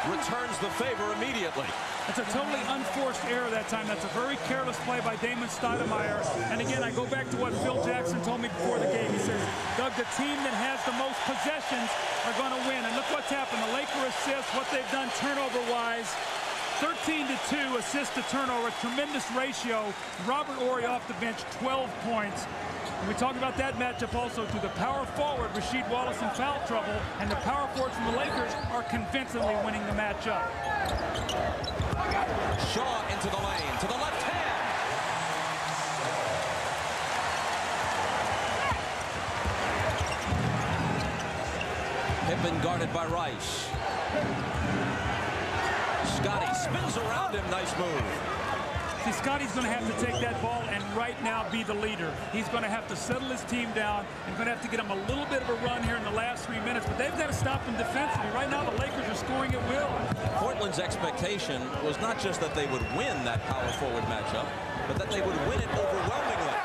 returns the favor immediately. It's a totally unforced error that time. That's a very careless play by Damon Stoudemire. And again, I go back to what Phil Jackson told me before the game. He says, Doug, the team that has the most possessions are going to win. And look what's happened. The Laker assists, what they've done turnover-wise. 13-2 assist to turnover, tremendous ratio. Robert Ori off the bench, 12 points. And we talk about that matchup also to the power forward, Rasheed Wallace, in foul trouble, and the power forwards from the Lakers are convincingly winning the matchup. Shaw into the lane, to the left hand. Pippen guarded by Rice. Scotty spins around him, nice move. See, Scotty's going to have to take that ball and right now be the leader. He's going to have to settle his team down and going to have to get him a little bit of a run here in the last 3 minutes, but they've got to stop him defensively. Right now, the Lakers are scoring at will. Portland's expectation was not just that they would win that power forward matchup, but that they would win it overwhelmingly.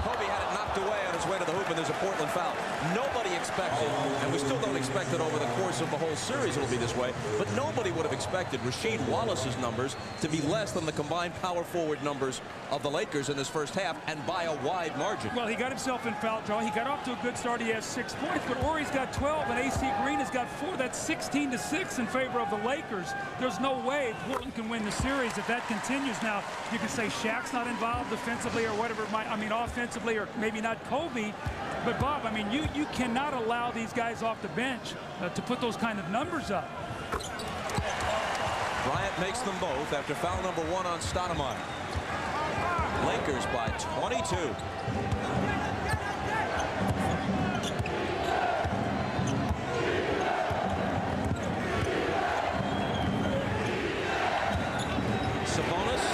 Kobe had it knocked away on his way to the hoop, and there's a Portland foul. Nobody expected, and we still don't expect it over the course of the whole series it'll be this way, but nobody would have expected Rasheed Wallace's numbers to be less than the combined power forward numbers of the Lakers in this first half, and by a wide margin. Well, he got himself in foul trouble. He got off to a good start. He has 6 points, but Horry's got 12, and AC Green has got 4. That's 16-6 in favor of the Lakers. There's no way Portland can win the series if that continues. Now, you can say Shaq's not involved defensively or whatever it might, I mean, offensively, or maybe not Kobe. But, Bob, I mean, you cannot allow these guys off the bench to put those kind of numbers up. Bryant makes them both after foul number 1 on Stoudemire. Lakers by 22. Sabonis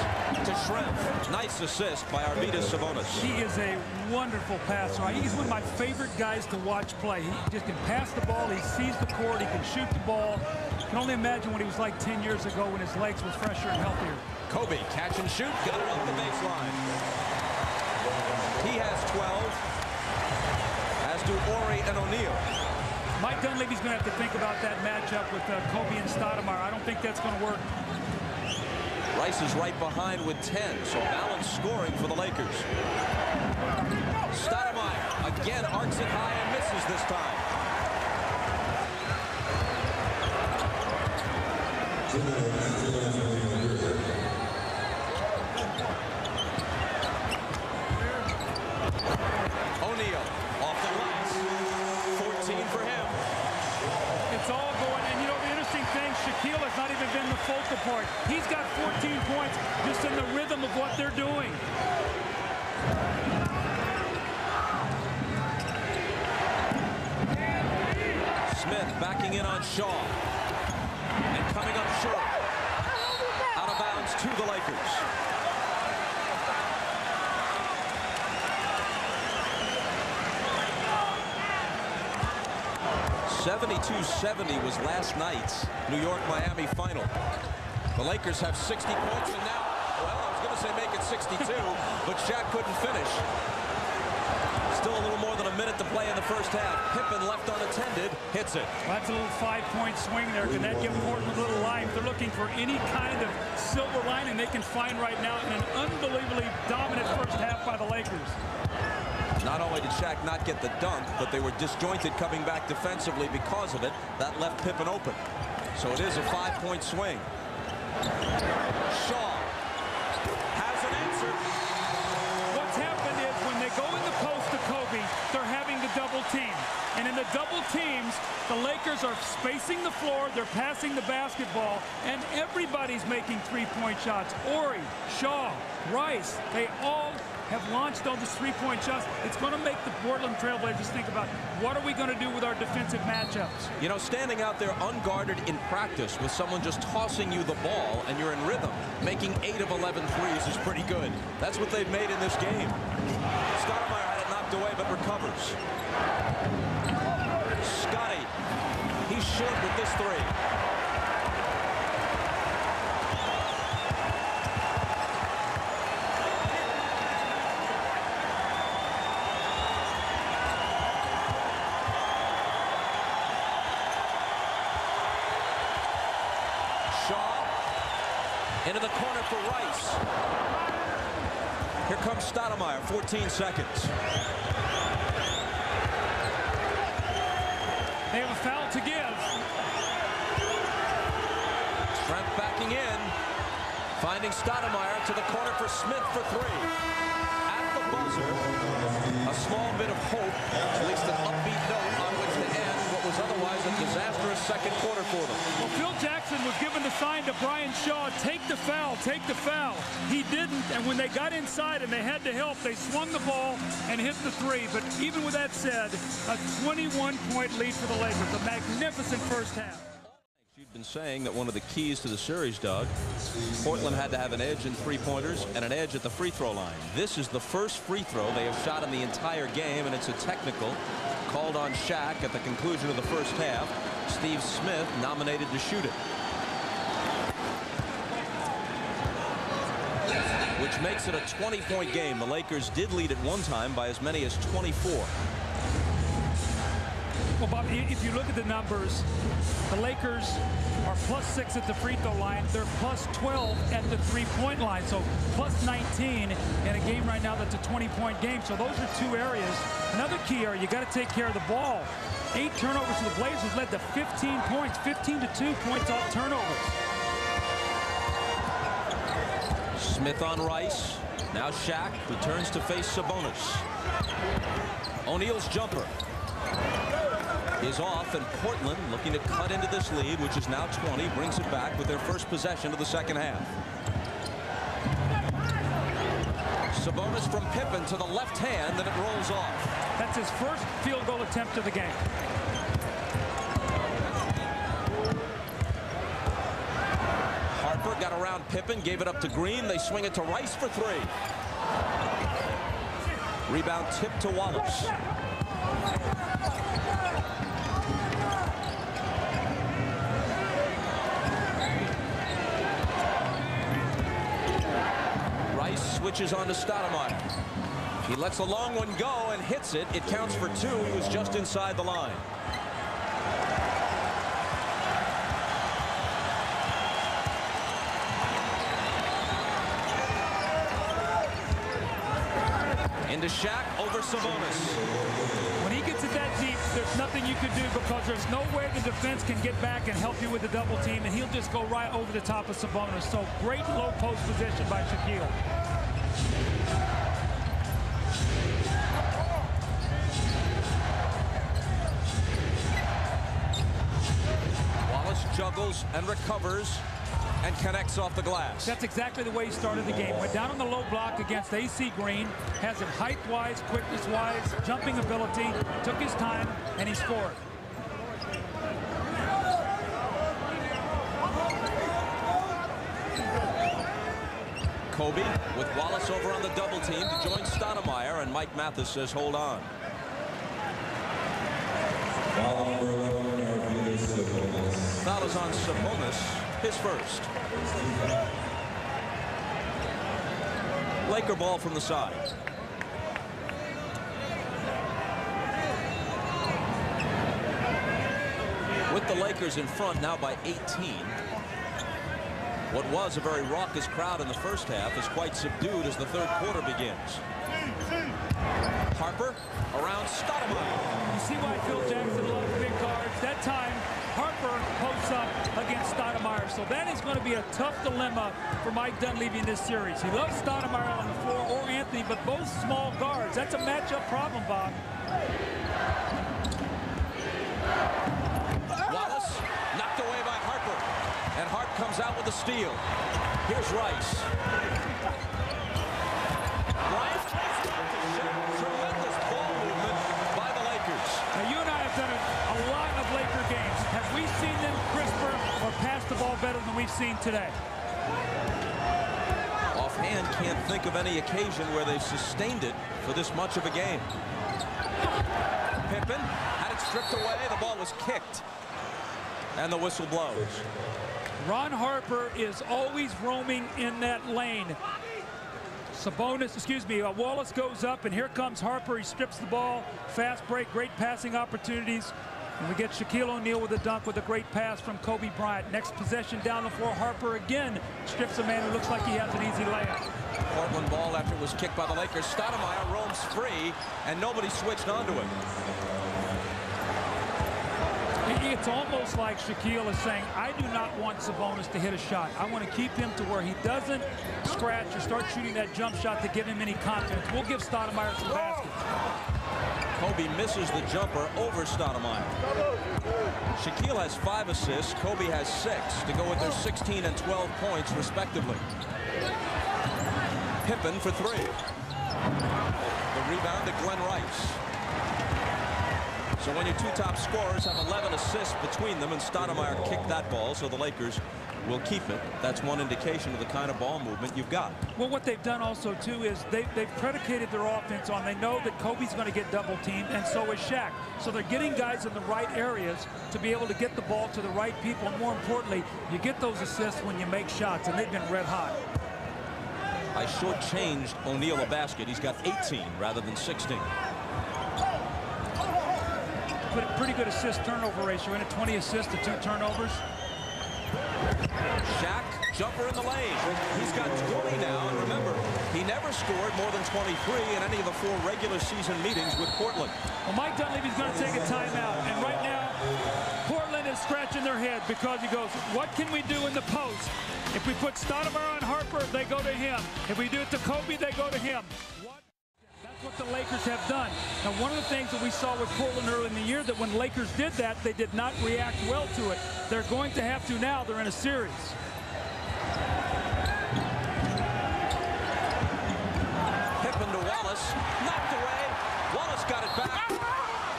to Schrempf. Nice assist by Arvydas Sabonis. He is a wonderful passer. He's one of my favorite guys to watch play. He just can pass the ball. He sees the court. He can shoot the ball. I can only imagine what he was like 10 years ago when his legs were fresher and healthier. Kobe, catch and shoot, got it off the baseline. He has 12, as do Horry and O'Neal. Mike Dunleavy's going to have to think about that matchup with Kobe and Stoudemire. I don't think that's going to work. Rice is right behind with 10, so balanced scoring for the Lakers. Stoudemire again arcs it high and misses this time. O'Neal off the glass. 14 for him. It's all going, and you know the interesting thing, Shaquille has not even been the focal point. He's got 14 points just in the rhythm of what they're doing. Smith backing in on Shaw. And coming up short. Out of bounds to the Lakers. 72-70 was last night's New York-Miami final. The Lakers have 60 points, and now, well, I was going to say make it 62, but Shaq couldn't finish. Still a little more than a minute to play in the first half. Pippen left unattended, hits it. Well, that's a little 5-point swing there. Can that give Portland a little life? They're looking for any kind of silver lining they can find right now in an unbelievably dominant first half by the Lakers. Not only did Shaq not get the dunk, but they were disjointed coming back defensively because of it. That left Pippen open. So it is a 5-point swing. Shaw has an answer. What's happened is when they go in the post to Kobe, they're having to double team. And in the double teams, the Lakers are spacing the floor, they're passing the basketball, and everybody's making three-point shots. Horry, Shaw, Rice, they all have launched on those three-point shots. It's going to make the Portland Trail Blazers think about what are we going to do with our defensive matchups. You know, standing out there unguarded in practice with someone just tossing you the ball and you're in rhythm, making 8 of 11 threes is pretty good. That's what they've made in this game. Stoudemire had it knocked away but recovers. Scotty, he's short with this three. Into the corner for Rice. Here comes Stoudemire, 14 seconds. They have a foul to give. Trent backing in. Finding Stoudemire to the corner for Smith for 3. At the buzzer, a small bit of hope, at least an upbeat note on which to end what was otherwise a disastrous second quarter for them. Well, Phil Jackson was given the sign to Brian Shaw, take the foul, take the foul. He didn't, and when they got inside and they had to help, they swung the ball and hit the 3. But even with that said, a 21-point lead for the Lakers, a magnificent first half. You've been saying that one of the keys to the series, Doug, Portland had to have an edge in three-pointers and an edge at the free throw line. This is the first free throw they have shot in the entire game, and it's a technical called on Shaq at the conclusion of the first half. Steve Smith nominated to shoot it, which makes it a 20-point game. The Lakers did lead at one time by as many as 24. Well, Bob, if you look at the numbers, the Lakers are +6 at the free throw line. They're +12 at the three-point line. So +19 in a game right now that's a 20-point game. So those are two areas. Another key area, you got to take care of the ball. 8 turnovers for the Blazers led to 15 points, 15-2 points off turnovers. Smith on Rice. Now Shaq returns to face Sabonis. O'Neal's jumper is off, and Portland looking to cut into this lead, which is now 20, brings it back with their first possession of the second half. Sabonis from Pippen to the left hand, and it rolls off. That's his first field goal attempt of the game. Harper got around Pippen, gave it up to Green. They swing it to Rice for 3. Rebound tip to Wallace. Rice switches on to Stoudemire. He lets a long one go and hits it. It counts for 2. He was just inside the line. Into Shaq over Sabonis. When he gets it that deep, there's nothing you can do because there's no way the defense can get back and help you with the double team, and he'll just go right over the top of Sabonis. So great low post position by Shaquille. Wallace juggles and recovers and connects off the glass. That's exactly the way he started the game. Went down on the low block against AC Green, has it height-wise, quickness-wise, jumping ability, took his time, and he scored. Kobe with Wallace over on the double team to join Stoudemire, and Mike Mathis says hold on. Foul is on Sabonis, his first. Laker ball from the side. With the Lakers in front now by 18. What was a very raucous crowd in the first half is quite subdued as the third quarter begins. Harper around Stoudemire. You see why Phil Jackson loves big guards. That time, Harper posts up against Stoudemire. So that is going to be a tough dilemma for Mike Dunleavy in this series. He loves Stoudemire on the floor or Anthony, but both small guards. That's a matchup problem, Bob. Wallace knocked away by Harper. And Hart comes out with a steal. Here's Rice. Rice. Tremendous ball movement by the Lakers. Now, you and I have done a lot of Laker games. Have we seen them crisper or pass the ball better than we've seen today? Offhand, can't think of any occasion where they've sustained it for this much of a game. Pippen had it stripped away. The ball was kicked. And the whistle blows. Ron Harper is always roaming in that lane. Wallace goes up, and here comes Harper. He strips the ball. Fast break, great passing opportunities. And we get Shaquille O'Neal with a dunk with a great pass from Kobe Bryant. Next possession down the floor, Harper again strips a man who looks like he has an easy layup. Portland ball after it was kicked by the Lakers. Stoudemire roams free, and nobody switched onto him. It's almost like Shaquille is saying, I do not want Sabonis to hit a shot. I want to keep him to where he doesn't scratch or start shooting that jump shot to give him any confidence. We'll give Stoudemire some baskets. Kobe misses the jumper over Stoudemire. Shaquille has 5 assists. Kobe has 6 to go with their 16 and 12 points, respectively. Pippen for 3. The rebound to Glenn Rice. So when your 2 top scorers have 11 assists between them, and Stoudemire kicked that ball, so the Lakers will keep it. That's one indication of the kind of ball movement you've got. Well, what they've done also, too, is they've predicated their offense on, they know that Kobe's going to get double teamed, and so is Shaq. So they're getting guys in the right areas to be able to get the ball to the right people. And more importantly, you get those assists when you make shots, and they've been red hot. I shortchanged O'Neal a basket. He's got 18 rather than 16. pretty good assist-turnover ratio. In at 20 assists to 2 turnovers. Shaq, jumper in the lane. He's got 20 now, and remember, he never scored more than 23 in any of the 4 regular season meetings with Portland. Well, Mike Dunleavy's going to take a timeout, and right now, Portland is scratching their head because he goes, what can we do in the post? If we put Stoudemire on Harper, they go to him. If we do it to Kobe, they go to him. That's what the Lakers have done. Now, one of the things that we saw with Portland early in the year, that when Lakers did that, they did not react well to it. They're going to have to now. They're in a series. Pippen to Wallace, knocked away. Wallace got it back.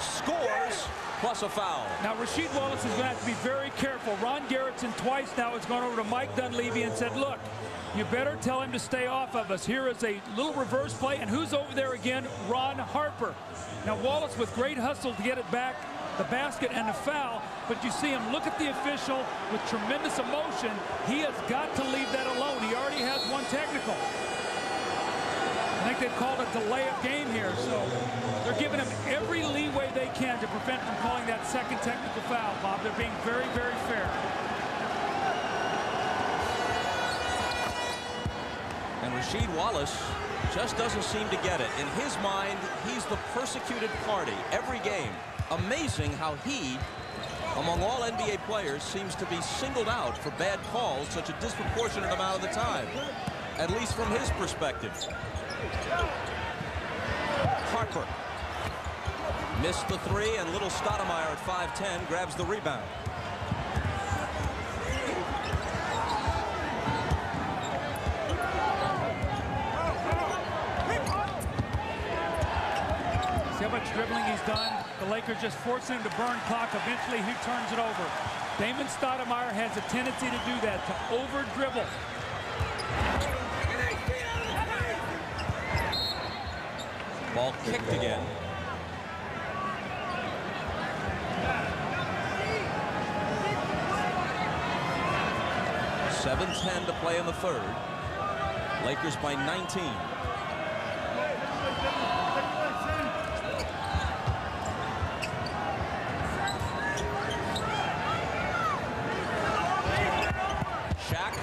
Scores, plus a foul. Now, Rasheed Wallace is going to have to be very careful. Ron Garrettson twice now has gone over to Mike Dunleavy and said, look, you better tell him to stay off of us. Here is a little reverse play, and who's over there again? Ron Harper. Now, Wallace with great hustle to get it back, the basket and the foul, but you see him look at the official with tremendous emotion. He has got to leave that alone. He already has 1 technical. I think they've called a delay of game here, so they're giving him every leeway they can to prevent from calling that 2nd technical foul, Bob. They're being very, very fair. And Rasheed Wallace just doesn't seem to get it. In his mind, he's the persecuted party every game. Amazing how he, among all NBA players, seems to be singled out for bad calls such a disproportionate amount of the time, at least from his perspective. Harper missed the 3, and little Stoudemire at 5'10" grabs the rebound. See how much dribbling he's done? The Lakers just forcing him to burn clock. Eventually, he turns it over. Damon Stoudemire has a tendency to do that, to over-dribble. Ball kicked again. .7:10 to play in the 3rd. Lakers by 19. Shaq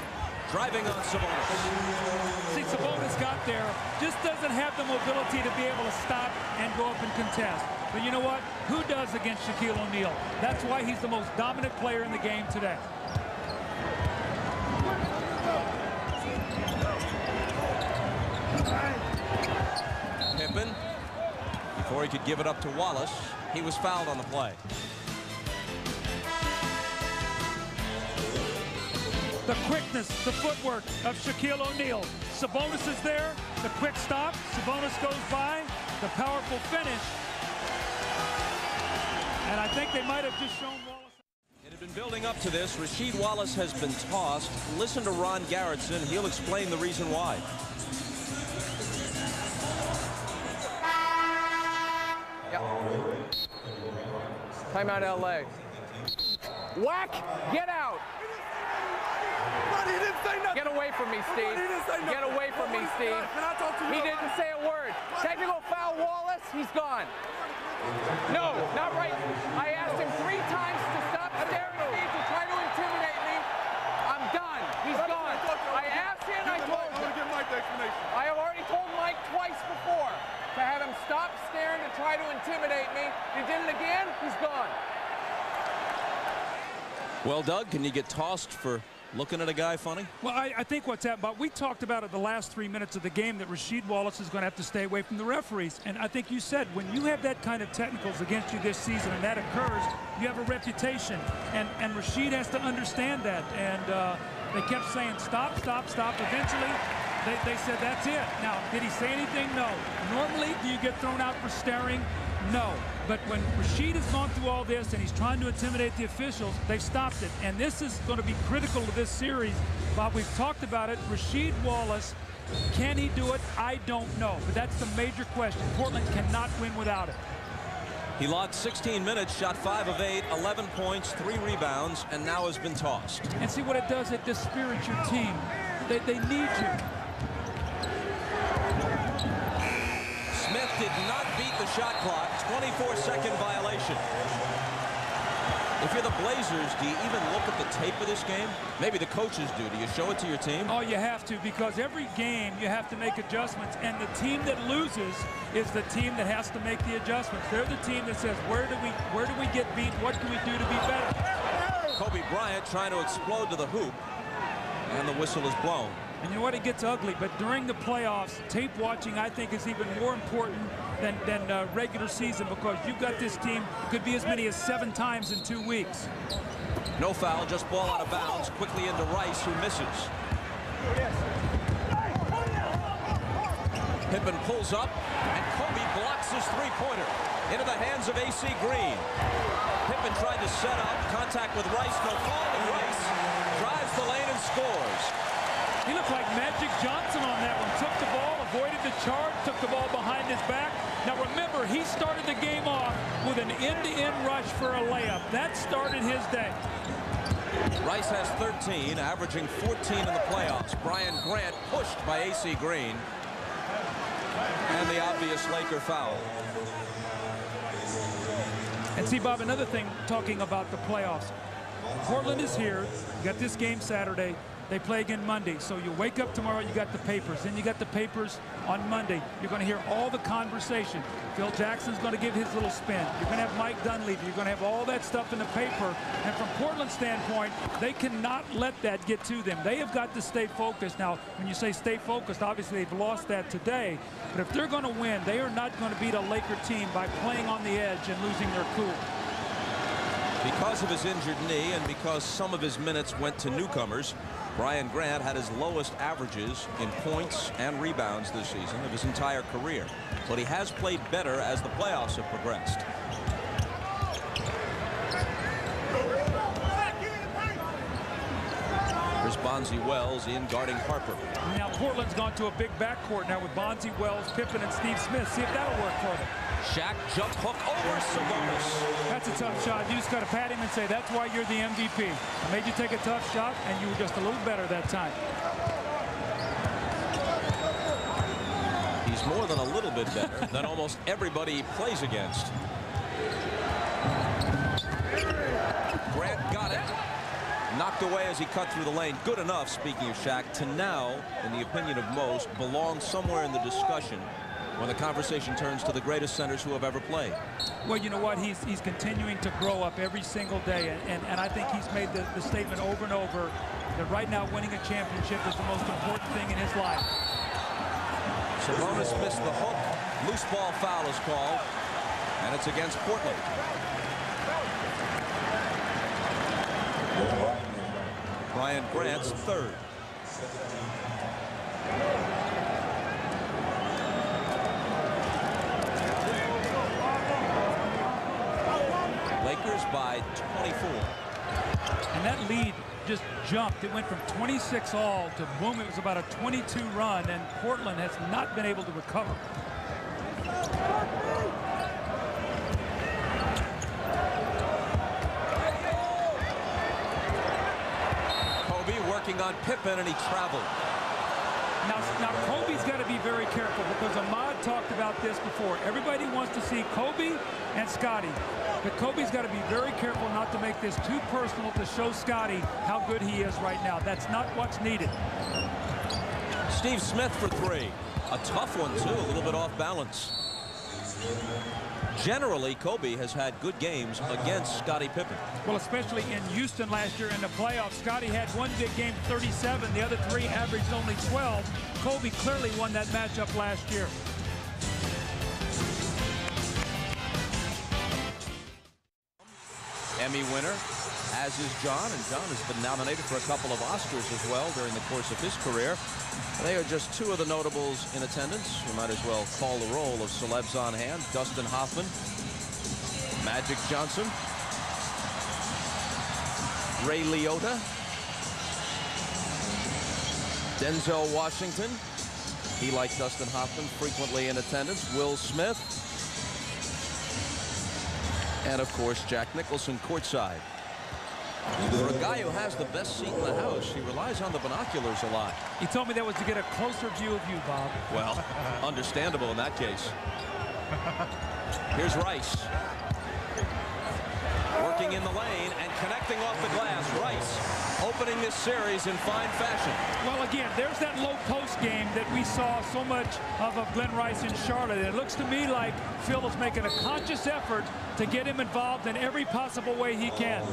driving on Sabonis. See, Sabonis got there, just doesn't have the mobility to be able to stop and go up and contest. But you know what? Who does against Shaquille O'Neal? That's why he's the most dominant player in the game today. Pippen, before he could give it up to Wallace, he was fouled on the play. The quickness, the footwork of Shaquille O'Neal. Sabonis is there, the quick stop. Sabonis goes by, the powerful finish. And I think they might have just shown Wallace. It had been building up to this. Rasheed Wallace has been tossed. Listen to Ron Garrettson. He'll explain the reason why. Timeout, LA. Whack! Get out! He didn't say nothing. Get away from me, Steve. He didn't say nothing. Get away from me, Steve. Can I talk to you? He didn't say a word. Technical foul, Wallace. He's gone. No, not right. I asked him 3 times to stop staring at me to try to intimidate me. I'm done. He's gone. I asked him, I told him. I'm going to give Mike the explanation. I have already told Mike twice before to have him stop staring to try to intimidate me. He did it again. He's gone. Well, Doug, can you get tossed for looking at a guy funny? Well, I think what's happened, but we talked about it the last 3 minutes of the game that Rasheed Wallace is going to have to stay away from the referees. And I think you said when you have that kind of technicals against you this season and that occurs, you have a reputation. And Rasheed has to understand that. And they kept saying, stop, stop, stop. Eventually, they said, that's it. Now, did he say anything? No. Normally, do you get thrown out for staring? No. But when Rasheed has gone through all this and he's trying to intimidate the officials, they've stopped it. And this is going to be critical to this series. Bob, we've talked about it. Rasheed Wallace, can he do it? I don't know. But that's the major question. Portland cannot win without it. He logged 16 minutes, shot 5 of 8, 11 points, 3 rebounds, and now has been tossed. And see what it does? It dispirits your team. They need you. Smith did not beat the shot clock. 24-second violation. If you're the Blazers, do you even look at the tape of this game? Maybe the coaches do. Do you show it to your team? Oh, you have to, because every game you have to make adjustments, and the team that loses is the team that has to make the adjustments. They're the team that says, where do we get beat? What can we do to be better? Kobe Bryant trying to explode to the hoop, and the whistle is blown. And you know what? It gets ugly, but during the playoffs, tape watching, I think, is even more important than regular season, because you've got this team could be as many as 7 times in 2 weeks. No foul, just ball out of bounds, quickly into Rice, who misses. Pippen pulls up, and Kobe blocks his three-pointer into the hands of AC Green. Pippen tried to set up, contact with Rice, no call, and Rice drives the lane and scores. He looked like Magic Johnson on that one. Took the ball, avoided the charge, took the ball behind his back. Now remember, he started the game off with an end-to-end rush for a layup. That started his day. Rice has 13, averaging 14 in the playoffs. Brian Grant pushed by AC Green. And the obvious Laker foul. And see, Bob, another thing, talking about the playoffs. Portland is here. You got this game Saturday. They play again Monday. So you wake up tomorrow, you got the papers. Then you got the papers on Monday. You're going to hear all the conversation. Phil Jackson's going to give his little spin. You're going to have Mike Dunleavy. You're going to have all that stuff in the paper. And from Portland's standpoint, they cannot let that get to them. They have got to stay focused. Now, when you say stay focused, obviously they've lost that today. But if they're going to win, they are not going to beat a Laker team by playing on the edge and losing their cool. Because of his injured knee and because some of his minutes went to newcomers, Brian Grant had his lowest averages in points and rebounds this season of his entire career. But he has played better as the playoffs have progressed. Here's Bonzi Wells in guarding Harper. Now Portland's gone to a big backcourt now with Bonzi Wells, Pippen, and Steve Smith. See if that'll work for them. Shaq jump hook over Sabonis. That's a tough shot. You just got to pat him and say, that's why you're the MVP. I made you take a tough shot, and you were just a little better that time. He's more than a little bit better than almost everybody he plays against. Grant got it. Knocked away as he cut through the lane. Good enough, speaking of Shaq, to now, in the opinion of most, belong somewhere in the discussion when the conversation turns to the greatest centers who have ever played. Well, you know what? He's continuing to grow up every single day, and I think he's made the statement over and over that right now winning a championship is the most important thing in his life. Sabonis missed the hook. Loose ball foul is called, and it's against Portland. Brian Grant's third. Lakers by 24. And that lead just jumped. It went from 26 all to boom, it was about a 22 run, and Portland has not been able to recover. Kobe working on Pippen, and he traveled. Now Kobe's got to be very careful, because Ahmad talked about this before. Everybody wants to see Kobe and Scotty, but Kobe's got to be very careful not to make this too personal to show Scotty how good he is right now. That's not what's needed. Steve Smith for three. A tough one, too, a little bit off balance. Generally, Kobe has had good games against Scottie Pippen. Well, especially in Houston last year in the playoffs. Scotty had one big game, 37. The other three averaged only 12. Kobe clearly won that matchup last year. Emmy winner, as is John, and John has been nominated for a couple of Oscars as well during the course of his career. They are just two of the notables in attendance. We might as well call the roll of celebs on hand. Dustin Hoffman, Magic Johnson, Ray Liotta, Denzel Washington. He, like Dustin Hoffman, frequently in attendance. Will Smith. And, of course, Jack Nicholson courtside. For a guy who has the best seat in the house, he relies on the binoculars a lot. He told me that was to get a closer view of you, Bob. Well, understandable in that case. Here's Rice. Working in the lane and connecting off the glass. Rice opening this series in fine fashion. Well, again, there's that low post game that we saw so much of Glenn Rice in Charlotte. It looks to me like Phil is making a conscious effort to get him involved in every possible way he can.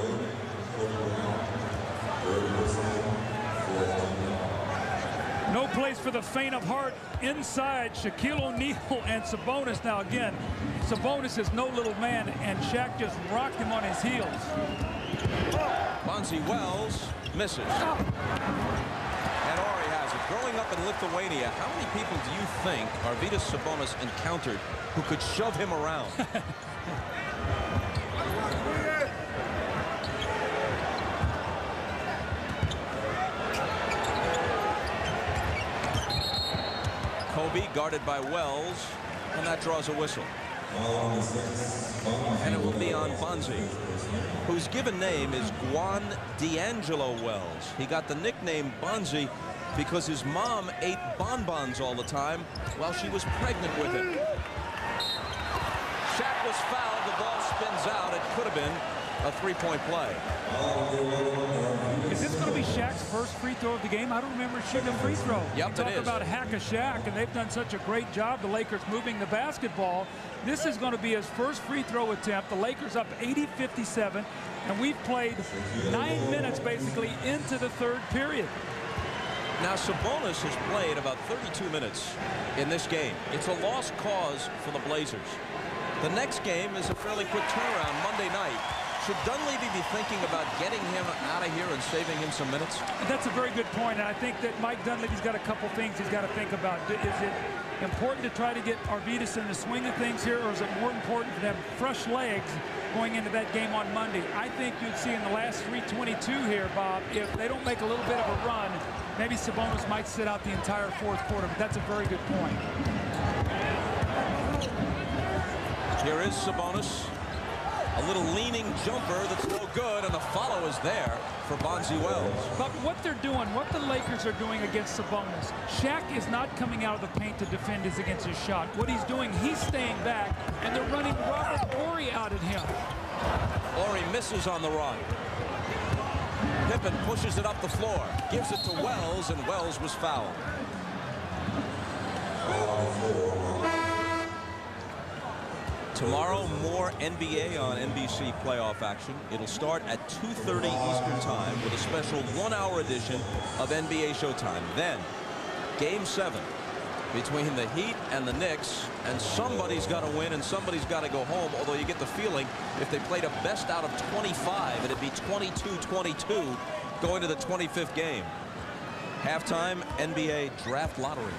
No place for the faint of heart inside. Shaquille O'Neal and Sabonis. Now again, Sabonis is no little man, and Shaq just rocked him on his heels. Bonzi Wells misses. And Ori has it. Growing up in Lithuania, how many people do you think Arvydas Sabonis encountered who could shove him around? Kobe guarded by Wells, and that draws a whistle. And it will be on Bonzi, whose given name is Juan D'Angelo Wells. He got the nickname Bonzi because his mom ate bonbons all the time while she was pregnant with him. Shaq was fouled. The ball spins out. It could have been a three-point play. Is this going to be Shaq's first free throw of the game? I don't remember shooting a free throw. Yep, Talk about hack a Shaq, and they've done such a great job, the Lakers, moving the basketball. This is going to be his first free throw attempt. The Lakers up 80-57, and we've played 9 minutes basically into the third period. Now, Sabonis has played about 32 minutes in this game. It's a lost cause for the Blazers. The next game is a fairly quick turnaround Monday night. Should Dunleavy be thinking about getting him out of here and saving him some minutes? That's a very good point, and I think that Mike Dunleavy's got a couple things he's got to think about. Is it important to try to get Arvydas in the swing of things here, or is it more important to have fresh legs going into that game on Monday? I think you'd see in the last 3:22 here, Bob, if they don't make a little bit of a run, maybe Sabonis might sit out the entire fourth quarter, but that's a very good point. Here is Sabonis. A little leaning jumper that's no good, and the follow is there for Bonzi Wells. But what they're doing, what the Lakers are doing against Sabonis, Shaq is not coming out of the paint to defend against his shot. What he's doing, he's staying back, and they're running Robert Horry out at him. Horry misses on the run. Pippen pushes it up the floor, gives it to Wells, and Wells was fouled. Tomorrow, more NBA on NBC playoff action. It'll start at 2:30 Eastern Time with a special 1-hour edition of NBA Showtime. Then, Game 7 between the Heat and the Knicks, and somebody's got to win and somebody's got to go home, although you get the feeling if they played a best out of 25, it'd be 22-22 going to the 25th game. Halftime NBA Draft Lottery.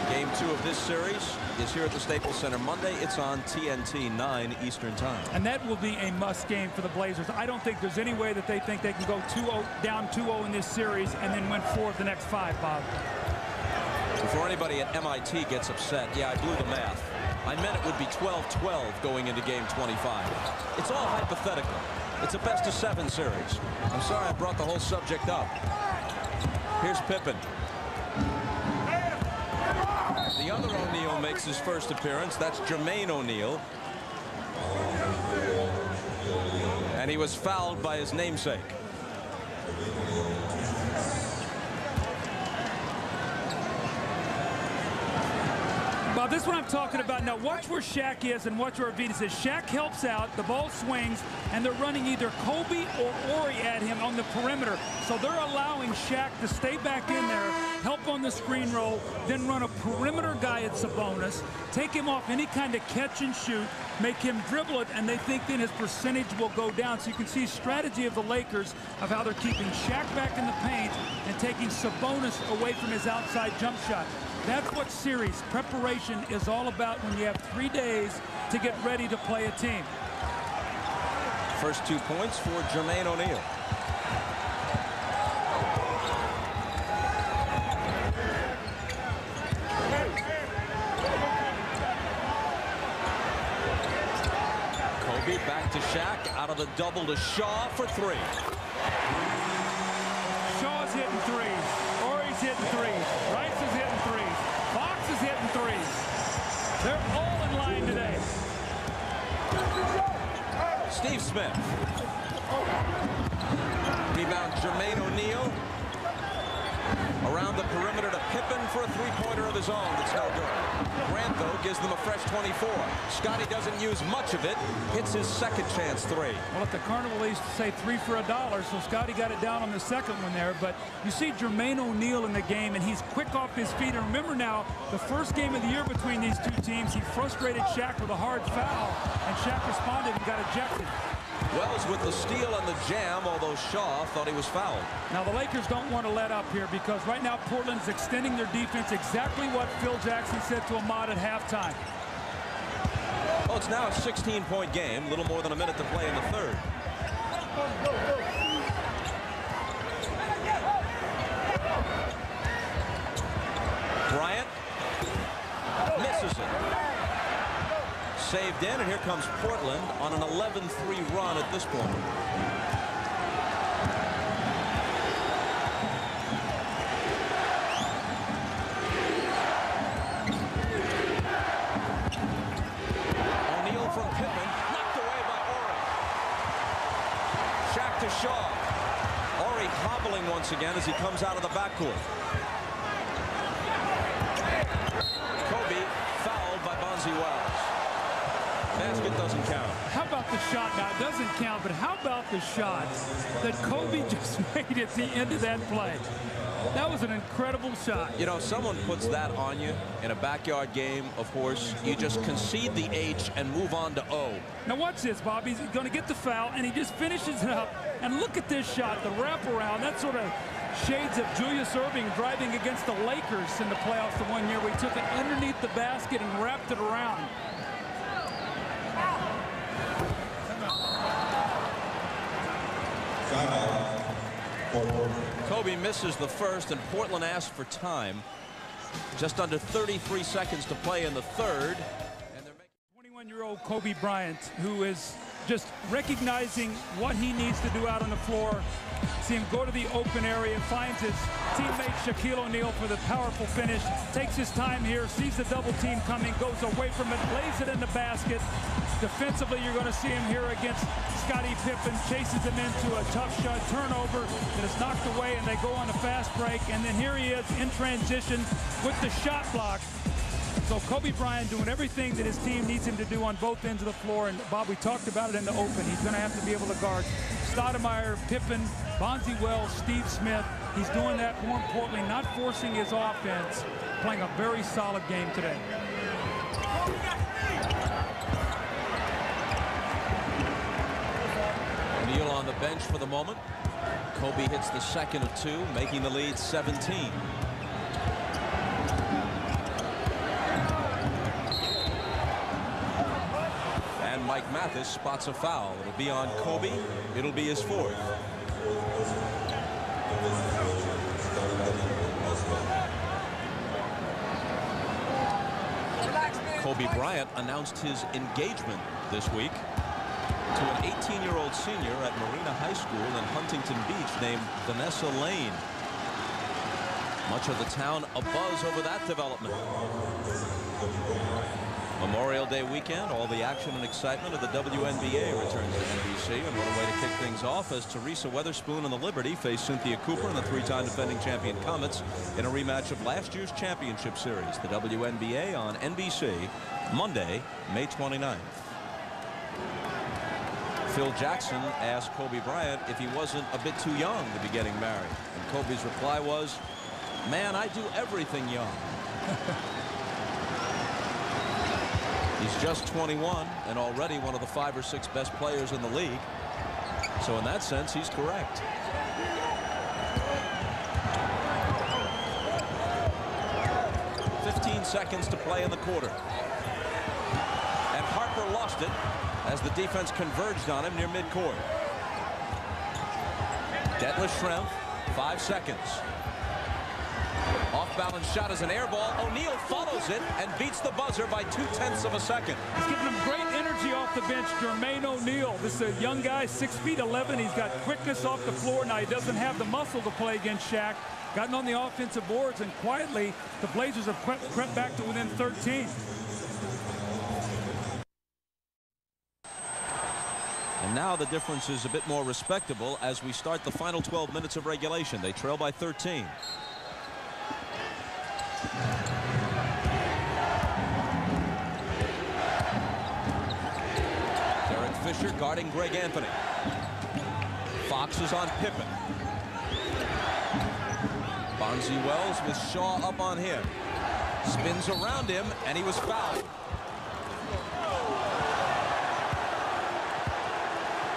Game 2 of this series is here at the Staples Center Monday. It's on TNT 9 Eastern Time. And that will be a must game for the Blazers. I don't think there's any way that they think they can go down 2-0 in this series and then win 4 of the next 5, Bob. Before anybody at MIT gets upset, yeah, I blew the math. I meant it would be 12-12 going into game 25. It's all hypothetical. It's a best-of-7 series. I'm sorry I brought the whole subject up. Here's Pippen. The other O'Neal makes his first appearance. That's Jermaine O'Neal. And he was fouled by his namesake. Bob, this is what I'm talking about. Now watch where Shaq is and watch where Arvydas is. Shaq helps out, the ball swings, and they're running either Kobe or Ori at him on the perimeter. So they're allowing Shaq to stay back in there, help on the screen roll, then run a perimeter guy at Sabonis, take him off any kind of catch and shoot, make him dribble it, and they think then his percentage will go down. So you can see strategy of the Lakers of how they're keeping Shaq back in the paint and taking Sabonis away from his outside jump shot. That's what series preparation is all about when you have 3 days to get ready to play a team. First 2 points for Jermaine O'Neal. Kobe back to Shaq, out of the double to Shaw for 3. Shaw's hitting threes. Ori's hitting threes. Rice is hitting threes. Fox is hitting threes. They're all in line Steve Smith. Rebound, Jermaine O'Neal. Around the perimeter to Pippen for a three-pointer of his own. That's no good. Grant, though, gives them a fresh 24. Scotty doesn't use much of it. Hits his second chance three. Well, at the Carnival, they used to say 3 for $1, so Scotty got it down on the second one there. But you see Jermaine O'Neal in the game, and he's quick off his feet. And remember now, the first game of the year between these two teams, he frustrated Shaq with a hard foul, and Shaq responded and got ejected. Wells with the steal and the jam, although Shaw thought he was fouled. Now the Lakers don't want to let up here because right now Portland's extending their defense, exactly what Phil Jackson said to Ahmad at halftime. Well, it's now a 16-point game, a little more than a minute to play in the third. Bryant misses it. Saved in, and here comes Portland on an 11-3 run at this point. O'Neal from Pippen, knocked away by Horry. Shaq to Shaw. Horry hobbling once again as he comes out of the backcourt. Kobe fouled by Bonzi Wells. Basket doesn't count. How about the shot? Now, it doesn't count, but how about the shot that Kobe just made at the end of that play? That was an incredible shot. You know, someone puts that on you in a backyard game, of course, you just concede the H and move on to O. Now watch this, Bob. He's going to get the foul, and he just finishes it up. And look at this shot, the wraparound. That sort of shades of Julius Erving driving against the Lakers in the playoffs the one year where he took it underneath the basket and wrapped it around. Kobe misses the first, and Portland asks for time. Just under 33 seconds to play in the third. And they're making 21-year-old Kobe Bryant, who is just recognizing what he needs to do out on the floor. See him go to the open area, finds his teammate Shaquille O'Neal for the powerful finish, takes his time here, sees the double team coming, goes away from it, lays it in the basket. Defensively, you're going to see him here against Scottie Pippen, chases him into a tough shot, turnover that is knocked away, and they go on a fast break. And then here he is in transition with the shot block. So Kobe Bryant doing everything that his team needs him to do on both ends of the floor. And Bob, we talked about it in the open. He's going to have to be able to guard Stoudemire, Pippen, Bonzi Wells, Steve Smith. He's doing that, more importantly, not forcing his offense, playing a very solid game today. O'Neal on the bench for the moment. Kobe hits the second of two, making the lead 17. And Mike Mathis spots a foul. It'll be on Kobe. It'll be his fourth. Kobe Bryant announced his engagement this week to an 18-year-old senior at Marina High School in Huntington Beach named Vanessa Lane. Much of the town abuzz over that development. Memorial Day weekend, all the action and excitement of the WNBA returns to NBC, and what a way to kick things off as Teresa Weatherspoon and the Liberty face Cynthia Cooper and the three-time defending champion Comets in a rematch of last year's championship series. The WNBA on NBC Monday, May 29th. Phil Jackson asked Kobe Bryant if he wasn't a bit too young to be getting married, and Kobe's reply was, "Man, I do everything young." He's just 21 and already one of the 5 or 6 best players in the league. So in that sense, he's correct. "15 seconds to play in the quarter. And Harper lost it as the defense converged on him near midcourt. Detlef Schrempf, 5 seconds. Off-balance shot is an air ball. O'Neal follows it and beats the buzzer by 0.2 of a second. He's giving him great energy off the bench, Jermaine O'Neal. This is a young guy, 6'11". He's got quickness off the floor. Now he doesn't have the muscle to play against Shaq. Gotten on the offensive boards, and quietly the Blazers have crept back to within 13. And now the difference is a bit more respectable as we start the final 12 minutes of regulation. They trail by 13. Derek Fisher guarding Greg Anthony. Fox is on Pippen. Bonzi Wells with Shaw up on him. Spins around him, and he was fouled.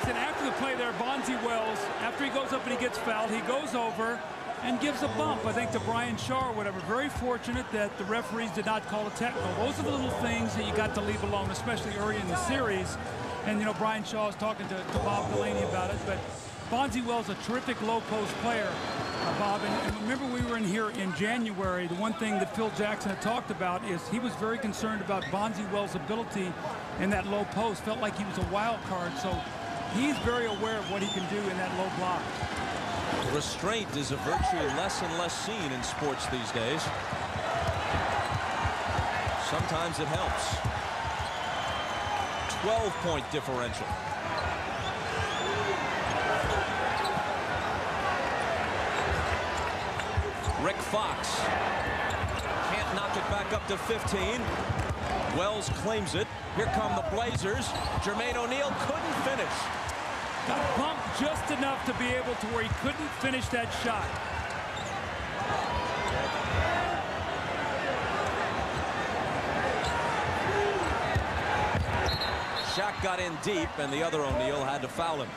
And after the play there, Bonzi Wells, after he goes up and he gets fouled, he goes over and gives a bump, I think, to Brian Shaw or whatever. Very fortunate that the referees did not call a technical. Those are the little things that you got to leave alone, especially early in the series. And, you know, Brian Shaw is talking to Bob Delaney about it. But Bonzi Wells, a terrific low-post player, Bob. And remember, we were in here in January. The one thing that Phil Jackson had talked about is he was very concerned about Bonzi Wells' ability in that low post. Felt like he was a wild card. So he's very aware of what he can do in that low block. Restraint is a virtue less and less seen in sports these days. Sometimes it helps. 12-point differential. Rick Fox can't knock it back up to 15. Wells claims it. Here come the Blazers. Jermaine O'Neal couldn't finish. Got bumped just enough to be able to where he couldn't finish that shot. Shaq got in deep, and the other O'Neal had to foul him.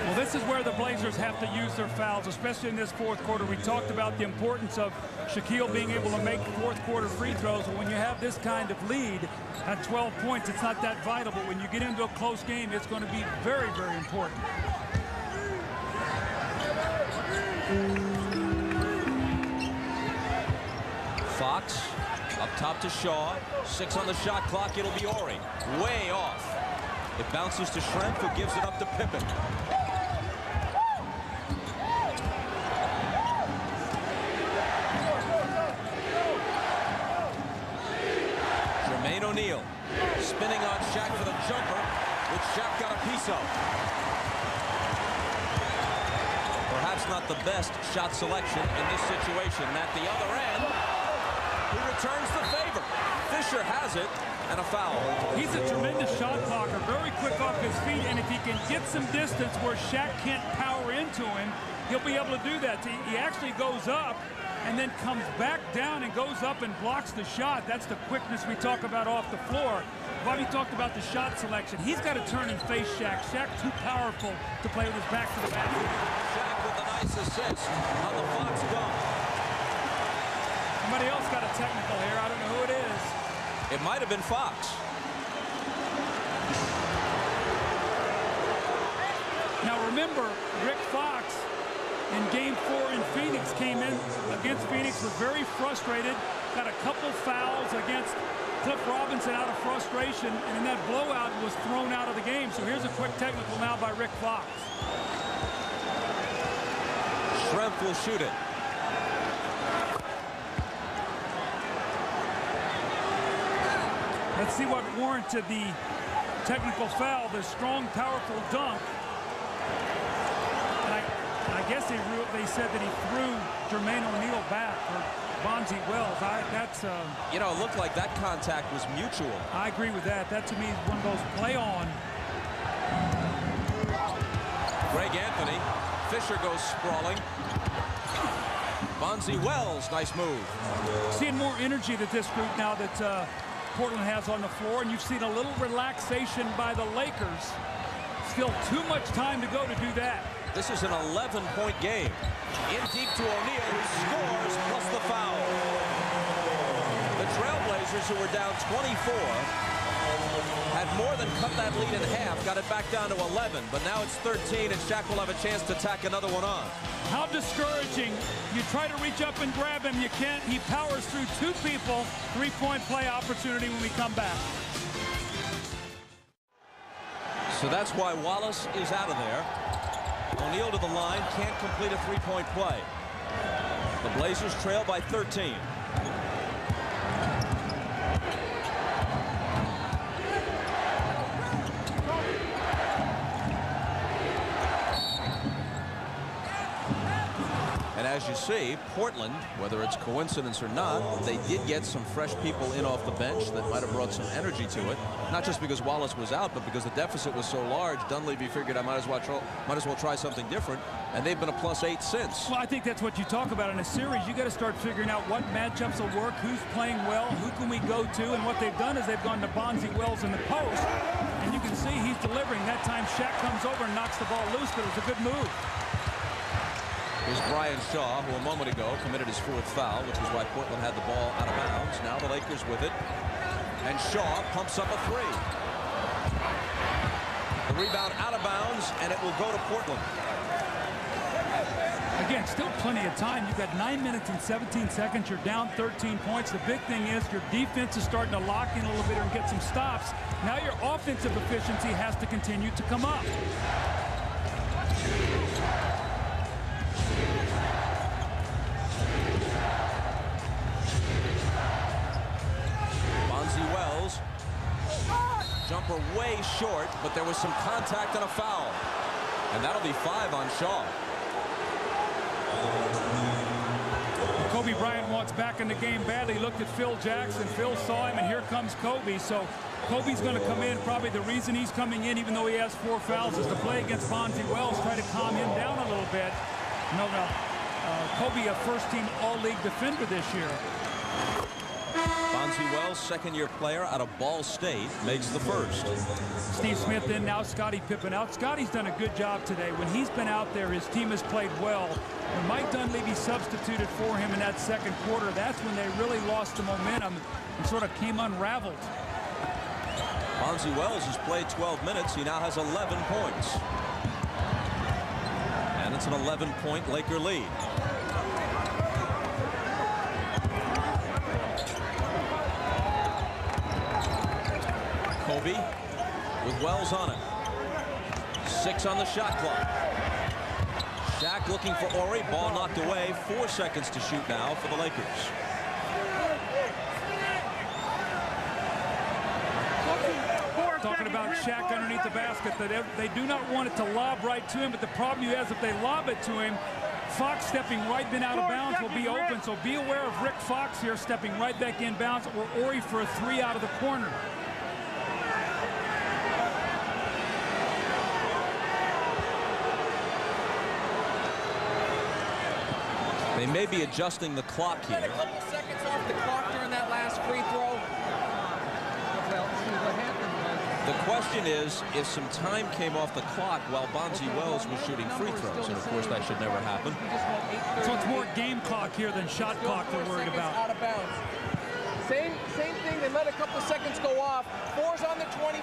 Well, this is where the Blazers have to use their fouls, especially in this fourth quarter. We talked about the importance of Shaquille being able to make fourth quarter free throws. When you have this kind of lead at 12 points, it's not that vital. But when you get into a close game, it's going to be very, very important. Fox up top to Shaw. 6 on the shot clock. It'll be Ori. Way off. It bounces to Schrempf, who gives it up to Pippen. Jermaine O'Neal spinning on Shaq for the jumper, which Shaq got a piece of. Perhaps not the best shot selection in this situation. At the other end, he returns the favor. Fisher has it, and a foul. He's a tremendous shot blocker, very quick off his feet, and if he can get some distance where Shaq can't power into him, he'll be able to do that. He actually goes up and then comes back down and goes up and blocks the shot. That's the quickness we talk about off the floor. Bobby talked about the shot selection. He's got to turn and face Shaq. Shaq too powerful to play with his back to the basket. Shaq with a nice assist on the Fox dunk. Somebody else got a technical here. I don't know who it is. It might have been Fox. Now remember, Rick Fox in Game 4 in Phoenix came in against Phoenix, was very frustrated, got a couple fouls against Cliff Robinson out of frustration, and in that blowout was thrown out of the game. So here's a quick technical now by Rick Fox. Schrempf will shoot it. Let's see what warranted the technical foul, the strong, powerful dunk. And I guess they said that he threw Jermaine O'Neal back for Bonzi Wells. You know, it looked like that contact was mutual. I agree with that. That to me is one of those play on. Greg Anthony. Fisher goes sprawling. Bonzi Wells, nice move. Seeing more energy that this group now that Portland has on the floor, and you've seen a little relaxation by the Lakers. Still too much time to go to do that. This is an 11-point game. In deep to O'Neal, who scores plus the foul. The Trailblazers, who were down 24, had more than cut that lead in half, got it back down to 11, but now it's 13, and Shaq will have a chance to tack another one on. How discouraging. You try to reach up and grab him, you can't. He powers through 2 people. 3-point play opportunity when we come back. So that's why Wallace is out of there. O'Neal to the line, can't complete a 3-point play. The Blazers trail by 13. you see, Portland, whether it's coincidence or not, they did get some fresh people in off the bench that might have brought some energy to it. Not just because Wallace was out, but because the deficit was so large. Dunleavy figured I might as well try something different, and they've been a +8 since. Well, I think that's what you talk about in a series. You got to start figuring out what matchups will work, who's playing well, who can we go to, and what they've done is they've gone to Bonzi Wells in the post, and you can see he's delivering. That time Shaq comes over and knocks the ball loose, but it was a good move. Here's Brian Shaw, who a moment ago committed his 4th foul, which was why Portland had the ball out of bounds. Now the Lakers with it. And Shaw pumps up a 3. The rebound out of bounds, and it will go to Portland. Again, still plenty of time. You've got 9 minutes and 17 seconds. You're down 13 points. The big thing is your defense is starting to lock in a little bit and get some stops. Now your offensive efficiency has to continue to come up. Bonzi Wells. Jumper way short, but there was some contact and a foul. And that'll be 5 on Shaw. Kobe Bryant wants back in the game badly. Looked at Phil Jackson. Phil saw him, and here comes Kobe. So Kobe's going to come in. Probably the reason he's coming in, even though he has 4 fouls, is to play against Bonzi Wells, try to calm him down a little bit. Kobe, a first-team All-League defender this year. Bonzi Wells, second-year player out of Ball State, makes the first. Steve Smith in now, Scottie Pippen out. Scottie's done a good job today. When he's been out there, his team has played well. When Mike Dunleavy substituted for him in that second quarter, that's when they really lost the momentum and sort of came unraveled. Bonzi Wells has played 12 minutes. He now has 11 points. And it's an 11-point Laker lead. Kobe with Wells on it. 6 on the shot clock. Shaq looking for Ori. Ball knocked away. 4 seconds to shoot now for the Lakers. Talking about Shaq underneath the basket, that they do not want it to lob right to him, but the problem you have is if they lob it to him, Fox stepping right then out of bounds will be open. So be aware of Rick Fox here stepping right back in bounds, or Ori for a 3 out of the corner. They may be adjusting the clock here. A couple seconds off the clock during that last free throw. The question is, if some time came off the clock while Bonzi Wells was shooting free throws, and of course that should never happen. So it's more game clock here than shot clock they're worried about. Out of bounds. Same thing. They let a couple seconds go off. 4's on the 24.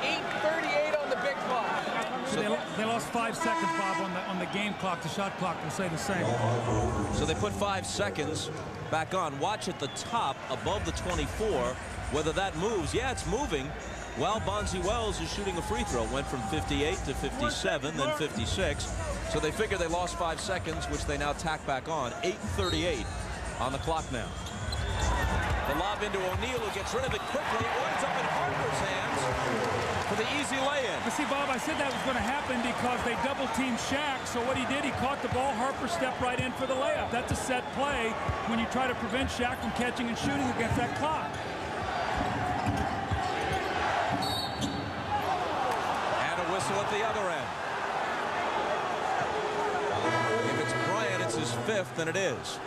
8:38 on the big clock. So they lost 5 seconds, Bob, on the game clock. The shot clock will say the same. So they put 5 seconds back on. Watch at the top above the 24 whether that moves. Yeah, it's moving. While Bonzi Wells is shooting a free throw. Went from 58 to 57, then 56. So they figure they lost 5 seconds, which they now tack back on. 8:38 on the clock now. The lob into O'Neal, who gets rid of it quickly. It winds up in Harper's hands for the easy lay-in. But see, Bob, I said that was going to happen because they double-teamed Shaq. So what he did, he caught the ball. Harper stepped right in for the layup. That's a set play when you try to prevent Shaq from catching and shooting against that clock. And a whistle at the other end. If it's Bryant, it's his 5th, and it is.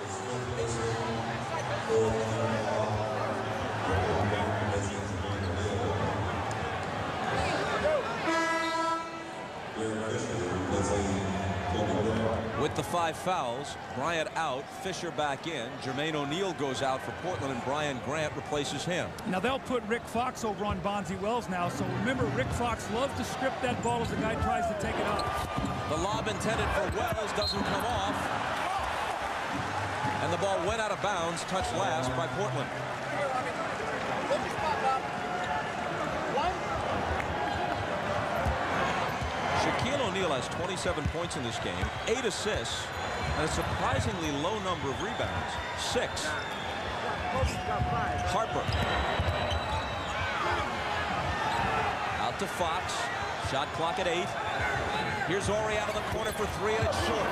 With the 5 fouls, Bryant out, Fisher back in. Jermaine O'Neal goes out for Portland, and Brian Grant replaces him. Now they'll put Rick Fox over on Bonzi Wells now. So remember, Rick Fox loves to script that ball as the guy tries to take it up. The lob intended for Wells doesn't come off. And the ball went out of bounds, touched last by Portland. Shaquille O'Neal has 27 points in this game, 8 assists, and a surprisingly low number of rebounds, 6. Harper. Out to Fox. Shot clock at 8. Here's Ori out of the corner for 3, and it's short.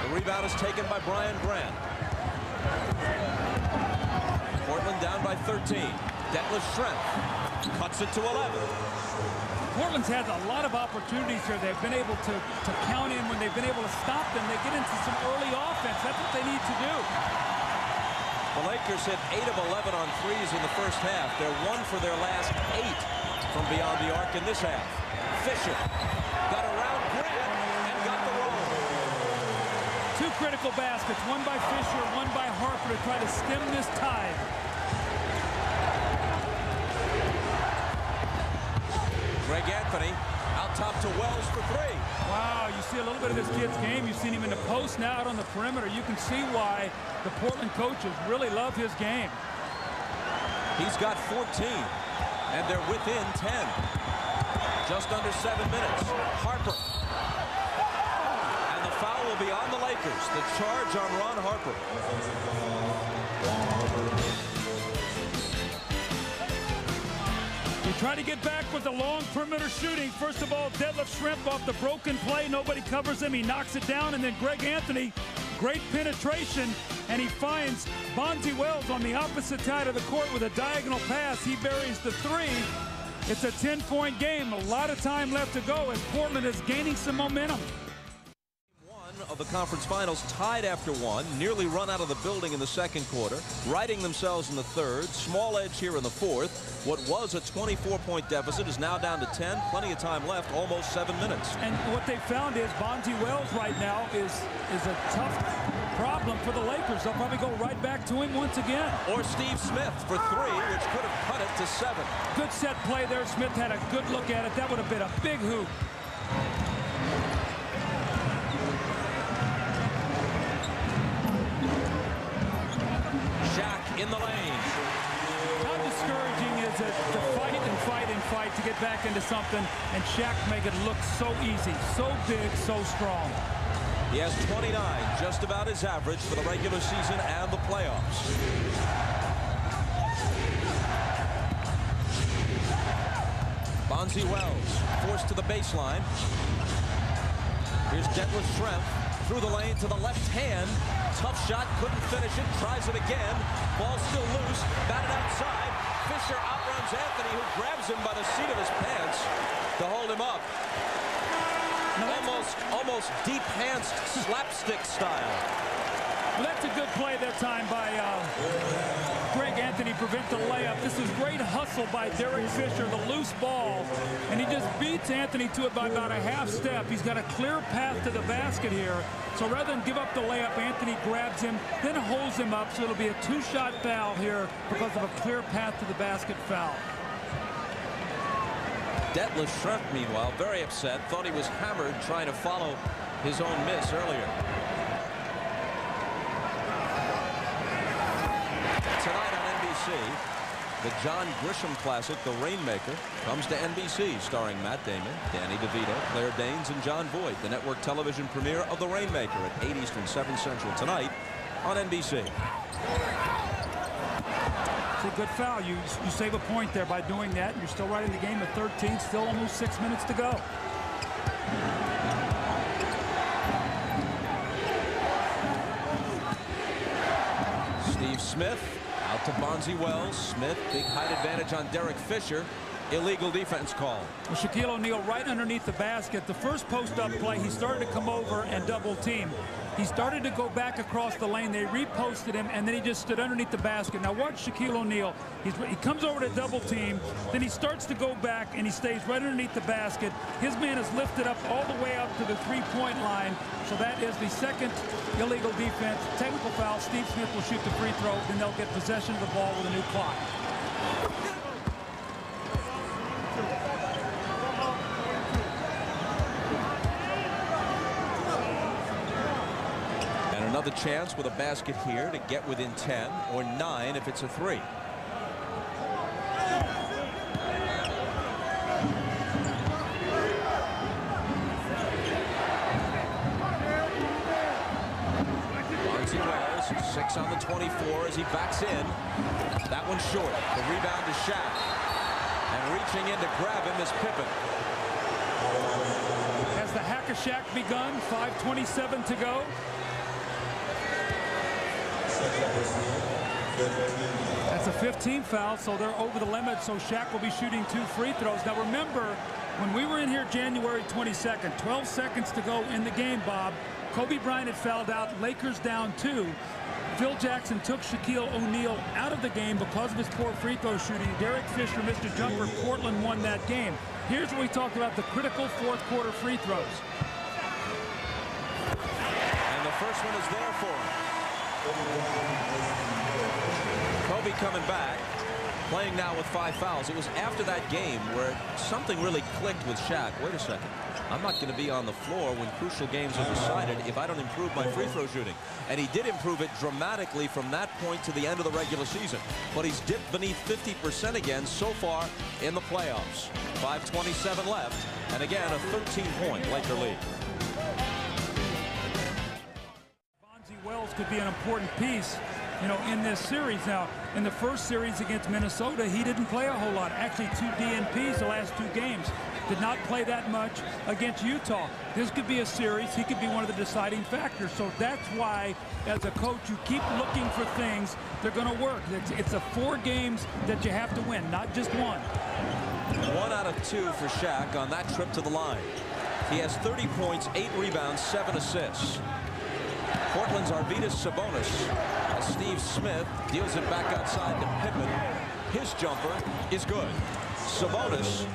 The rebound is taken by Brian Grant. Portland down by 13. Detlef Schrempf cuts it to 11. Portland's had a lot of opportunities here. They've been able to count in when they've been able to stop them. They get into some early offense. That's what they need to do. The Lakers hit 8 of 11 on threes in the first half. They're 1 for their last 8 from beyond the arc in this half. Fisher got around Grant and got the roll. 2 critical baskets, one by Fisher, one by Harper to try to stem this tide. Greg Anthony out top to Wells for 3. Wow, you see a little bit of this kid's game. You've seen him in the post, now out on the perimeter. You can see why the Portland coaches really love his game. He's got 14, and they're within 10. Just under 7 minutes. Harper. And the foul will be on the Lakers. The charge on Ron Harper. You try to get back with the long perimeter shooting. First of all, Detlef Schrempf off the broken play. Nobody covers him. He knocks it down. And then Greg Anthony, great penetration. And he finds Bonzi Wells on the opposite side of the court with a diagonal pass. He buries the 3. It's a 10-point game. A lot of time left to go as Portland is gaining some momentum. Of the conference finals, tied after 1, nearly run out of the building in the second quarter, righting themselves in the third, small edge here in the fourth. What was a 24-point deficit is now down to 10, plenty of time left, almost 7 minutes. And what they found is Bonzi Wells right now is a tough problem for the Lakers. They'll probably go right back to him once again. Or Steve Smith for 3, which could have cut it to 7. Good set play there. Smith had a good look at it. That would have been a big hoop. In the lane. How discouraging is it to fight and fight and fight to get back into something, and Shaq make it look so easy, so big, so strong. He has 29, just about his average for the regular season and the playoffs. Bonzi Wells forced to the baseline. Here's Detlef Schrempf through the lane to the left hand. Tough shot, couldn't finish it, tries it again. Ball still loose, batted outside. Fisher outruns Anthony, who grabs him by the seat of his pants to hold him up. Almost deep-hands slapstick style. Well, that's a good play that time by Greg Anthony, prevent the layup. This is great hustle by Derek Fisher, the loose ball, and he just beats Anthony to it by about a half step. He's got a clear path to the basket here. So rather than give up the layup, Anthony grabs him, then holds him up. So it'll be a 2-shot foul here because of a clear path to the basket foul. Detlef Schrempf, meanwhile, very upset, thought he was hammered trying to follow his own miss earlier. Tonight on NBC, the John Grisham classic, The Rainmaker, comes to NBC, starring Matt Damon, Danny DeVito, Claire Danes, and John Voight. The network television premiere of The Rainmaker at 8 Eastern, 7 Central tonight on NBC. It's a good foul. You save a point there by doing that. You're still right in the game at 13, still almost 6 minutes to go. Steve Smith out to Bonzi Wells. Smith, big height advantage on Derek Fisher. Illegal defense call. Well, Shaquille O'Neal right underneath the basket. The first post-up play, he started to come over and double team. He started to go back across the lane. They reposted him, and then he just stood underneath the basket. Now watch Shaquille O'Neal. He comes over to double team. Then he starts to go back, and he stays right underneath the basket. His man is lifted up all the way up to the three-point line. So that is the second illegal defense. Technical foul. Steve Smith will shoot the free throw. Then they'll get possession of the ball with a new clock. Another chance with a basket here to get within 10 or 9 if it's a 3. Bonzi Wells, 6 on the 24 as he backs in. That one short. The rebound to Shaq. And reaching in to grab him is Pippen. Has the hack of Shaq begun? 5:27 to go. That's a 15 foul, so they're over the limit, so Shaq will be shooting 2 free throws. Now remember, when we were in here January 22nd, 12 seconds to go in the game, Bob, Kobe Bryant had fouled out, Lakers down 2. Phil Jackson took Shaquille O'Neal out of the game because of his poor free throw shooting. Derek Fisher missed a jumper. Portland won that game. Here's where we talked about the critical fourth quarter free throws. And the first one is there for him. Kobe coming back, playing now with 5 fouls. It was after that game where something really clicked with Shaq. Wait a second. I'm not going to be on the floor when crucial games are decided if I don't improve my free throw shooting. And he did improve it dramatically from that point to the end of the regular season. But he's dipped beneath 50% again so far in the playoffs. 5:27 left. And again, a 13-point Laker lead. Bonzi Wells could be an important piece, you know, in this series. Now, in the first series against Minnesota, he didn't play a whole lot. Actually, 2 DNPs the last 2 games. Did not play that much against Utah. This could be a series. He could be one of the deciding factors. So that's why, as a coach, you keep looking for things that are going to work. It's a 4 games that you have to win, not just 1. 1 out of 2 for Shaq on that trip to the line. He has 30 points, 8 rebounds, 7 assists. Portland's Arvydas Sabonis, as Steve Smith deals it back outside to Pippen. His jumper is good. Sabonis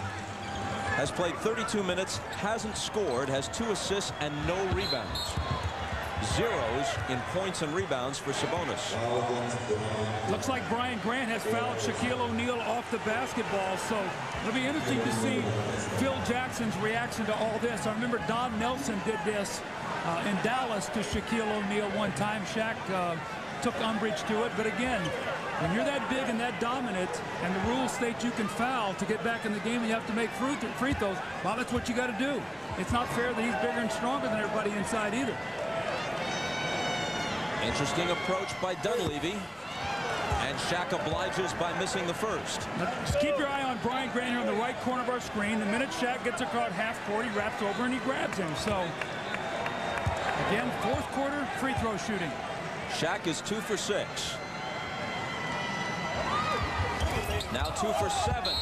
has played 32 minutes, hasn't scored, has 2 assists and no rebounds. 0s in points and rebounds for Sabonis. Looks like Brian Grant has fouled Shaquille O'Neal off the basketball, so it'll be interesting to see Phil Jackson's reaction to all this. I remember Don Nelson did this in Dallas to Shaquille O'Neal one time. Shaq took umbrage to it, but again, when you're that big and that dominant and the rules state you can foul to get back in the game and you have to make free throws, well, that's what you got to do. It's not fair that he's bigger and stronger than everybody inside either. Interesting approach by Dunleavy, and Shaq obliges by missing the first. Just keep your eye on Brian Grant here on the right corner of our screen. The minute Shaq gets across half court, he wraps over and he grabs him. So again, fourth quarter free throw shooting. Shaq is 2 for 6. Now 2 for 7.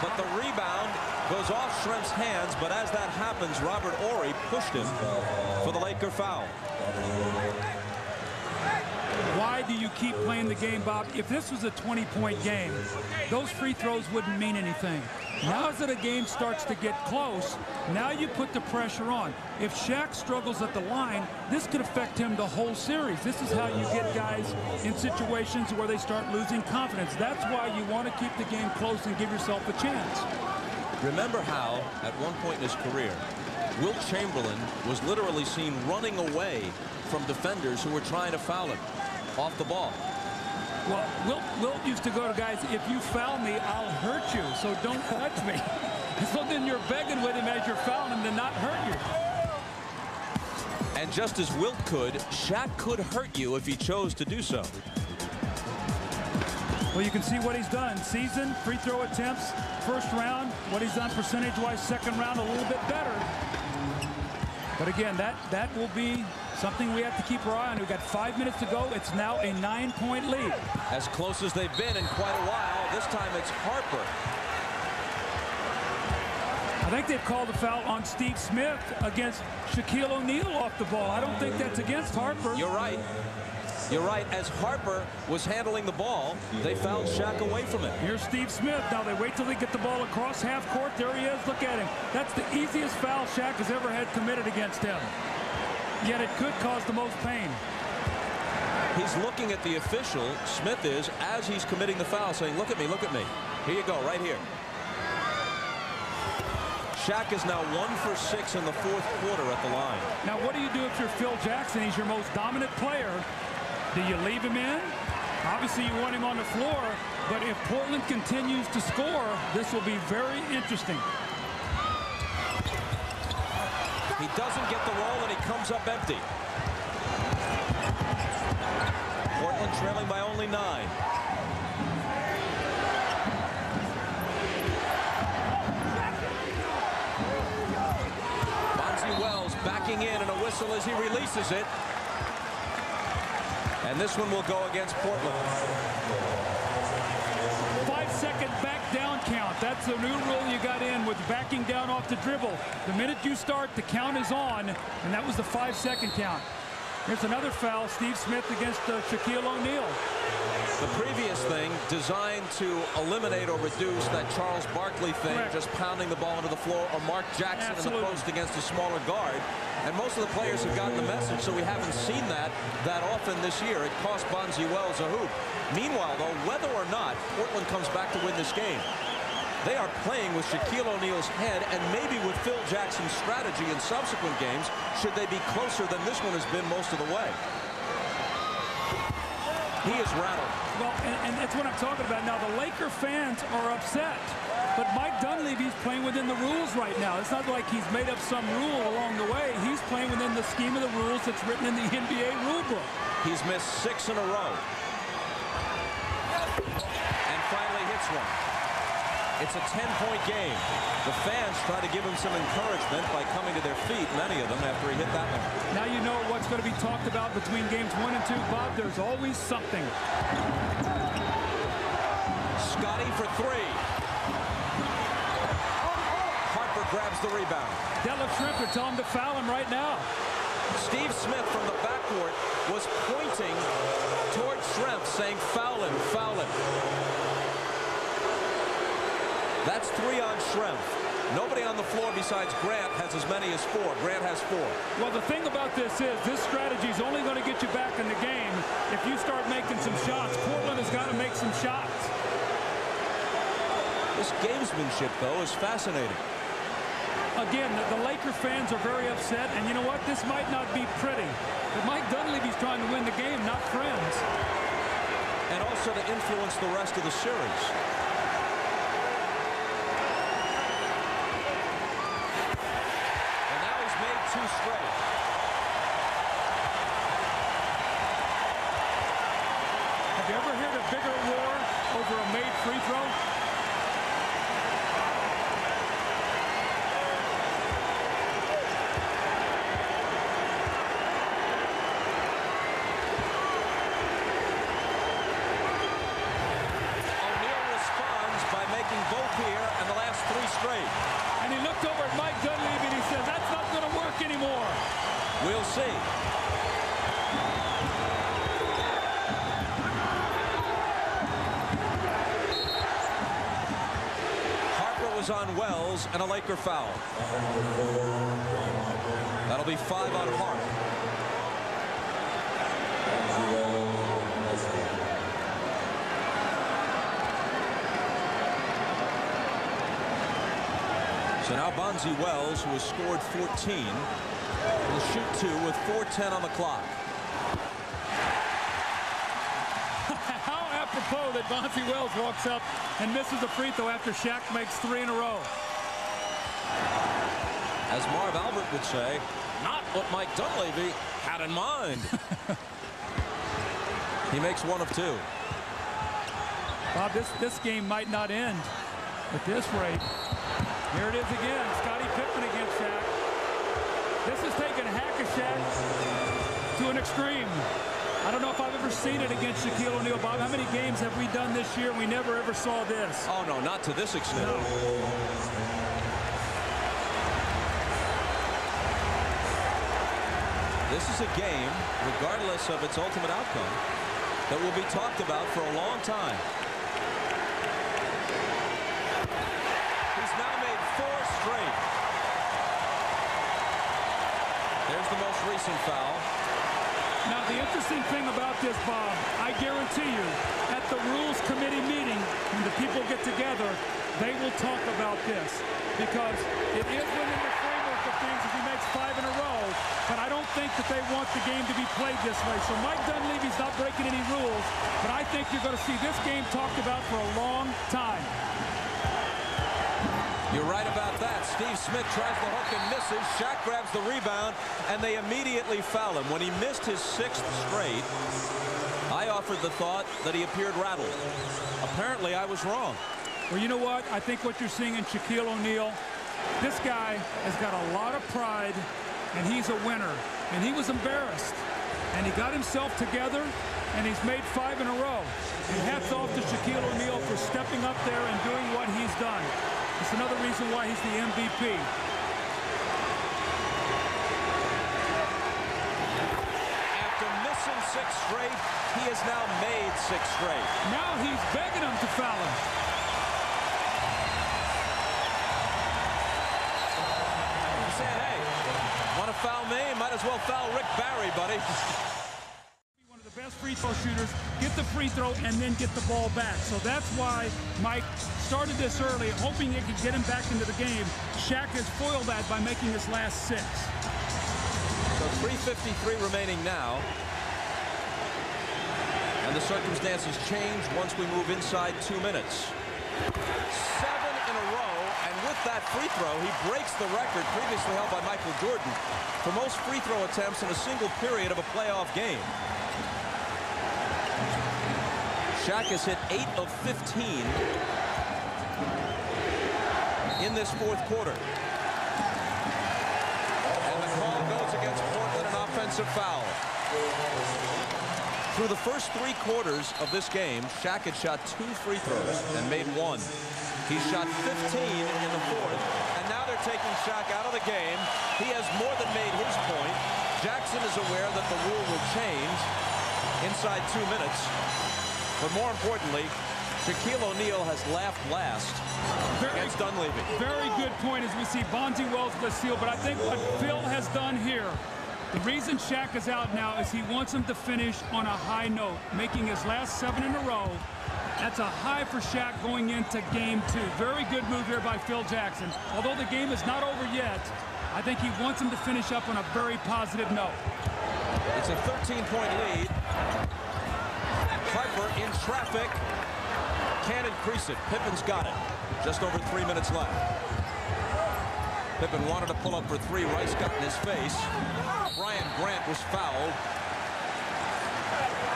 But the rebound goes off Schrempf's hands, but as that happens, Robert Horry pushed him for the Laker foul. Why do you keep playing the game, Bob? If this was a 20-point game, those free throws wouldn't mean anything. Now that a game starts to get close, now you put the pressure on. If Shaq struggles at the line, this could affect him the whole series. This is how you get guys in situations where they start losing confidence. That's why you want to keep the game close and give yourself a chance. Remember how, at one point in his career, Wilt Chamberlain was literally seen running away from defenders who were trying to foul him off the ball. Well, Wilt used to go to guys, if you foul me, I'll hurt you, so don't touch me. So then you're begging with him as you're fouling him to not hurt you. And just as Wilt could, Shaq could hurt you if he chose to do so. Well, you can see what he's done. Season, free throw attempts, first round. What he's done percentage-wise, second round, a little bit better. But again, that will be something we have to keep our eye on. We've got 5 minutes to go. It's now a 9-point lead. As close as they've been in quite a while. This time it's Harper. I think they've called a foul on Steve Smith against Shaquille O'Neal off the ball. I don't think that's against Harper. You're right. You're right. As Harper was handling the ball, they fouled Shaq away from it. Here's Steve Smith. Now they wait till they get the ball across half court. There he is. Look at him. That's the easiest foul Shaq has ever had committed against him. Yet it could cause the most pain. He's looking at the official, Smith is, as he's committing the foul, saying, look at me, look at me. Here you go, right here. Shaq is now 1 for 6 in the fourth quarter at the line. Now, what do you do if you're Phil Jackson? He's your most dominant player. Do you leave him in? Obviously, you want him on the floor, but if Portland continues to score, this will be very interesting. He doesn't get the roll, and he comes up empty. Portland trailing by only 9. Bonzi Wells backing in, and a whistle as he releases it. And And this one will go against Portland. 5-second back down count. That's a new rule you got in with backing down off the dribble. The minute you start, the count is on, and that was the 5-second count. Here's another foul, Steve Smith against Shaquille O'Neal. The previous thing designed to eliminate or reduce that Charles Barkley thing, Correct. just pounding the ball into the floor, or Mark Jackson Absolutely. in the post against a smaller guard. And most of the players have gotten the message, so we haven't seen that often this year. It cost Bonzi Wells a hoop. Meanwhile, though, whether or not Portland comes back to win this game, they are playing with Shaquille O'Neal's head and maybe with Phil Jackson's strategy in subsequent games, should they be closer than this one has been most of the way. He is rattled. Well, and that's what I'm talking about. Now, the Laker fans are upset, but Mike Dunleavy's playing within the rules right now. It's not like he's made up some rule along the way. He's playing within the scheme of the rules that's written in the NBA rulebook. He's missed 6 in a row. And finally hits one. It's a 10-point game. The fans try to give him some encouragement by coming to their feet, many of them, after he hit that one. Now you know what's going to be talked about between games 1 and 2, Bob. There's always something. Scotty for 3. Harper grabs the rebound. Della Shrimp, they're telling him to foul him right now. Steve Smith from the backcourt was pointing toward Shrimp, saying, foul him, foul him. That's 3 on Shrimp. Nobody on the floor besides Grant has as many as 4. Grant has 4. Well, the thing about this is this strategy is only going to get you back in the game if you start making some shots. Portland has got to make some shots. This gamesmanship, though, is fascinating. Again, the Laker fans are very upset, and you know what? This might not be pretty, but Mike Dunleavy's trying to win the game, not friends. And also to influence the rest of the series. And now he's made 2 straight. Have you ever heard a bigger roar over a made free throw? Straight. And he looked over at Mike Dunleavy and he said, that's not going to work anymore. We'll see. Harper was on Wells and a Laker foul. That'll be 5 on Hart. So now Bonzi Wells, who has scored 14, will shoot 2 with 4:10 on the clock. How apropos that Bonzi Wells walks up and misses a free throw after Shaq makes 3 in a row. As Marv Albert would say, not what Mike Dunleavy had in mind. He makes 1 of 2. Bob, this game might not end at this rate. Here it is again. Scottie Pippen against Shaq. This is taking Hack-a-Shaq to an extreme. I don't know if I've ever seen it against Shaquille O'Neal. Bob, how many games have we done this year? We never ever saw this. Oh, no, not to this extent. No. This is a game, regardless of its ultimate outcome, that will be talked about for a long time. Straight. There's the most recent foul. Now, the interesting thing about this, Bob, I guarantee you, at the Rules Committee meeting, when the people get together, they will talk about this. Because it is within the framework of things if he makes 5 in a row, but I don't think that they want the game to be played this way. So Mike Dunleavy's not breaking any rules, but I think you're going to see this game talked about for a long time. You're right about that. Steve Smith tries the hook and misses. Shaq grabs the rebound, and they immediately foul him. When he missed his 6th straight, I offered the thought that he appeared rattled. Apparently, I was wrong. Well, you know what? I think what you're seeing in Shaquille O'Neal, this guy has got a lot of pride, and he's a winner. And he was embarrassed. and he got himself together, and he's made 5 in a row. And hats off to Shaquille O'Neal for stepping up there and doing what he's done. It's another reason why he's the MVP. After missing 6 straight, he has now made 6 straight. Now he's begging him to foul him. He's saying, hey, want to foul me? Might as well foul Rick Barry, buddy. One of the best free throw shooters, get the free throw and then get the ball back. So that's why Mike started this early, hoping it could get him back into the game. Shaq has foiled that by making his last 6. So 3:53 remaining now. And the circumstances change once we move inside 2 minutes. 7 in a row, and with that free throw, he breaks the record previously held by Michael Jordan for most free throw attempts in a single period of a playoff game. Shaq has hit 8 of 15 in this 4th quarter. And the call goes against Portland, an offensive foul. Through the first 3 quarters of this game, Shaq had shot 2 free throws and made 1. He shot 15 in the 4th, and now they're taking Shaq out of the game. He has more than made his point. Jackson is aware that the rule will change inside 2 minutes. But more importantly, Shaquille O'Neal has laughed last against Dunleavy. Very good point as we see Bonzi Wells with the steal, but I think what Phil has done here, the reason Shaq is out now is he wants him to finish on a high note, making his last 7 in a row. That's a high for Shaq going into game 2. Very good move here by Phil Jackson. Although the game is not over yet, I think he wants him to finish up on a very positive note. It's a 13-point lead. Piper in traffic. Can't increase it. Pippen's got it. Just over 3 minutes left. Pippen wanted to pull up for 3. Rice got in his face. Brian Grant was fouled.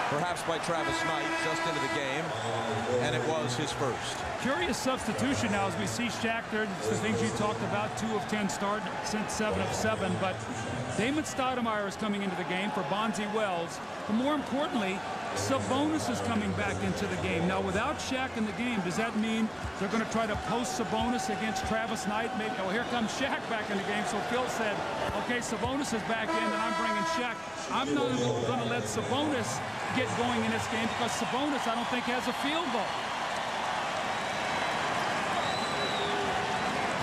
Perhaps by Travis Knight just into the game. And it was his first. Curious substitution now as we see Shaq there. It's the things you talked about. 2 of 10 start since 7 of 7. But Damon Stoudemire is coming into the game for Bonzi Wells. But more importantly, Sabonis is coming back into the game. Now, without Shaq in the game, does that mean they're going to try to post Sabonis against Travis Knight? Maybe, oh, here comes Shaq back in the game. So Phil said, okay, Sabonis is back in, and I'm bringing Shaq. I'm not going to let Sabonis get going in this game because Sabonis, I don't think, has a field goal.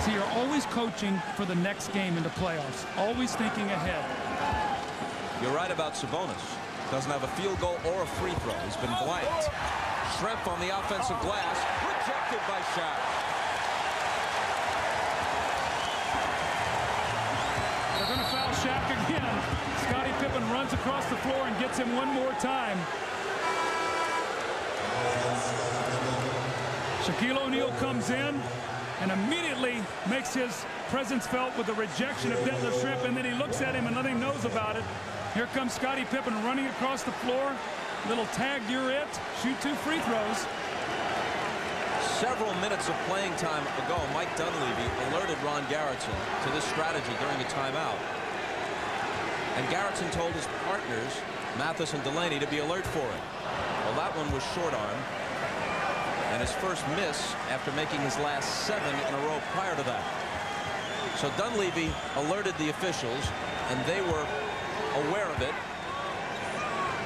So you're always coaching for the next game in the playoffs, always thinking ahead. You're right about Sabonis. Doesn't have a field goal or a free throw. He's been blanked. Schrempf on the offensive glass. Rejected by Shaq. They're going to foul Shaq again. Scottie Pippen runs across the floor and gets him one more time. Shaquille O'Neal comes in and immediately makes his presence felt with the rejection of Detlef Schrempf, and then he looks at him and nothing knows about it. Here comes Scottie Pippen running across the floor. Little tag, you're it. Shoot 2 free throws. Several minutes of playing time ago, Mike Dunleavy alerted Ron Garretson to this strategy during a timeout. And Garretson told his partners, Mathis and Delaney, to be alert for it. Well, that one was short arm. And his first miss after making his last 7 in a row prior to that. So Dunleavy alerted the officials, and they were aware of it,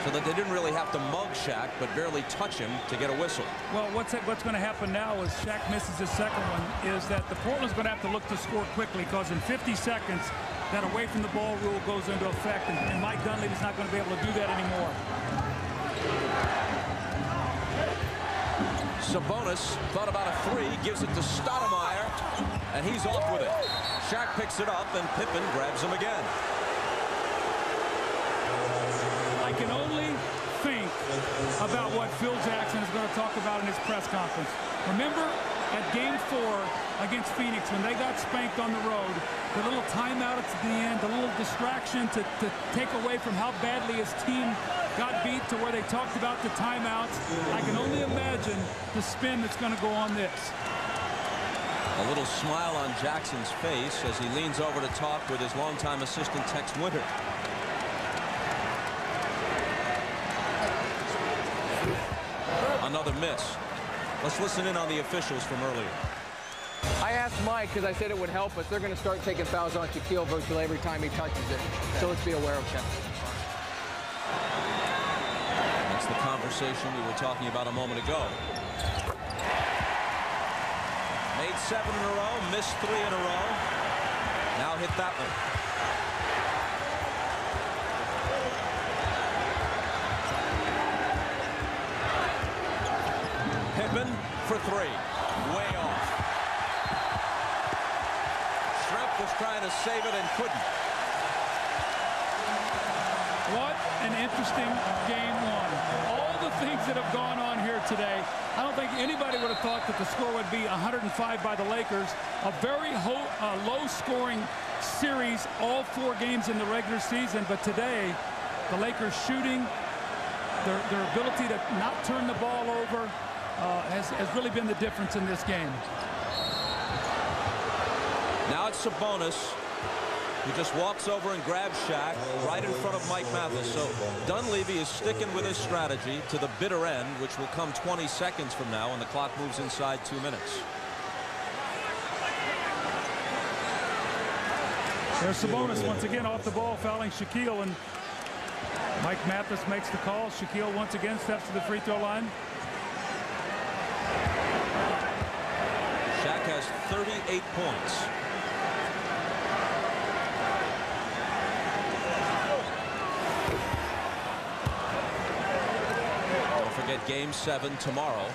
so that they didn't really have to mug Shaq, but barely touch him to get a whistle. Well, what's going to happen now is Shaq misses his second one, is that the Portland's going to have to look to score quickly, because in 50 seconds, that away from the ball rule goes into effect, and Mike Dunleavy's not going to be able to do that anymore. Sabonis thought about a 3, gives it to Stoudemire, and he's off with it. Shaq picks it up, and Pippen grabs him again. I can only think about what Phil Jackson is going to talk about in his press conference. Remember at Game 4 against Phoenix when they got spanked on the road, the little timeout at the end, the little distraction to take away from how badly his team got beat to where they talked about the timeouts. I can only imagine the spin that's going to go on this. A little smile on Jackson's face as he leans over to talk with his longtime assistant Tex Winter. Another miss. Let's listen in on the officials from earlier. I asked Mike because I said it would help us. They're going to start taking fouls on Shaquille virtually every time he touches it. So let's be aware of that. That's the conversation we were talking about a moment ago. Made 7 in a row, missed 3 in a row. Now hit that one. Pippen for 3. Way off. Shrimp was trying to save it and couldn't. What an interesting game one. All the things that have gone on here today, I don't think anybody would have thought that the score would be 105 by the Lakers. A very low-scoring series, all 4 games in the regular season. But today, the Lakers shooting, their ability to not turn the ball over has really been the difference in this game. Now it's Sabonis, who just walks over and grabs Shaq right in front of Mike Mathis. So Dunleavy is sticking with his strategy to the bitter end, which will come 20 seconds from now, and the clock moves inside 2 minutes. There's Sabonis once again off the ball, fouling Shaquille, and Mike Mathis makes the call. Shaquille once again steps to the free throw line. Shaq has 38 points. Don't forget Game 7 tomorrow.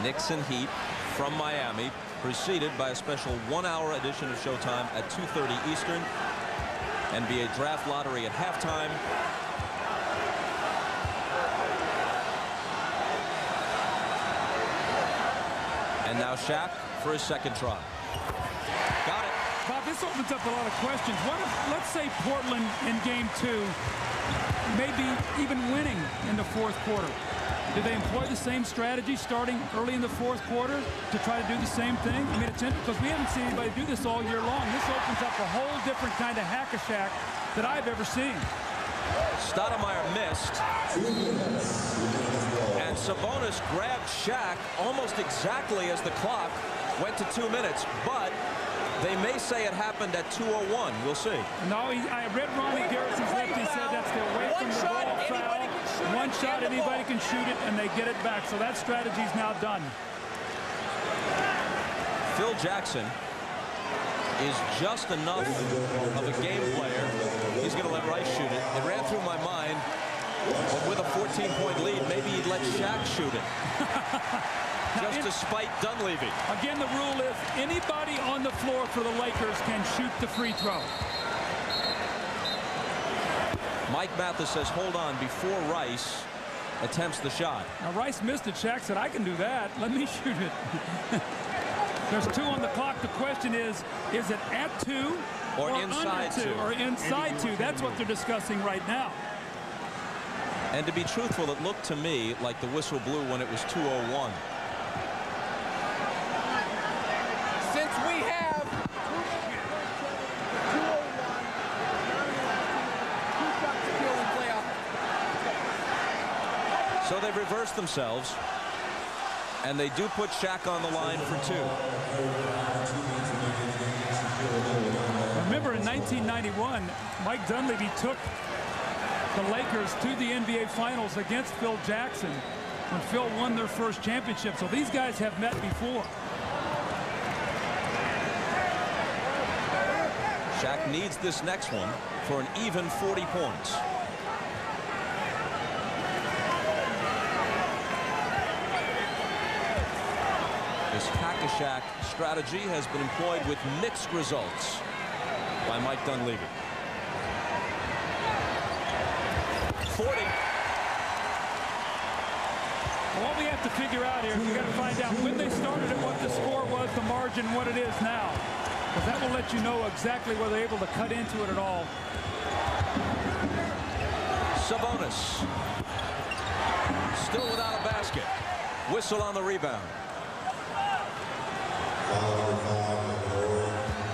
Knicks and Heat from Miami, preceded by a special 1-hour edition of Showtime at 2:30 Eastern. NBA Draft Lottery at halftime. And now Shaq for his second try. Got it. Bob, this opens up a lot of questions. What if, let's say Portland in Game 2, maybe even winning in the 4th quarter. Do they employ the same strategy starting early in the 4th quarter to try to do the same thing? I mean, it's interesting because we haven't seen anybody do this all year long. This opens up a whole different kind of hack-a-shack that I've ever seen. Stoudemire missed. And Sabonis grabbed Shaq almost exactly as the clock went to 2 minutes. But they may say it happened at 2:01. We'll see. No, I read Ronnie Garrison's lips. He said that's the away from the ball foul. One shot, anybody can shoot it, and they get it back. So that strategy is now done. Phil Jackson is just enough of a game player. He's going to let Rice shoot it. It ran through my mind, but with a 14-point lead, maybe he'd let Shaq shoot it. Just to spite Dunleavy. Again, the rule is anybody on the floor for the Lakers can shoot the free throw. Mike Mathis says hold on before Rice attempts the shot. Now Rice missed it. Shaq said, I can do that. Let me shoot it. There's 2 on the clock. The question is it at 2 or inside under 2? Or inside 2. That's what they're discussing right now. And to be truthful, it looked to me like the whistle blew when it was 2:01. Since we have 2:01, so they've reversed themselves, and they do put Shaq on the line for 2. Remember in 1991, Mike Dunleavy took the Lakers to the NBA Finals against Phil Jackson when Phil won their first championship. So these guys have met before. Shaq needs this next one for an even 40 points. This hack-a-shack strategy has been employed with mixed results by Mike Dunleavy. 40. What we have to figure out here, we got to find out when they started it, what the score was, the margin, what it is now. Because that will let you know exactly whether they're able to cut into it at all. Sabonis. Still without a basket. Whistle on the rebound.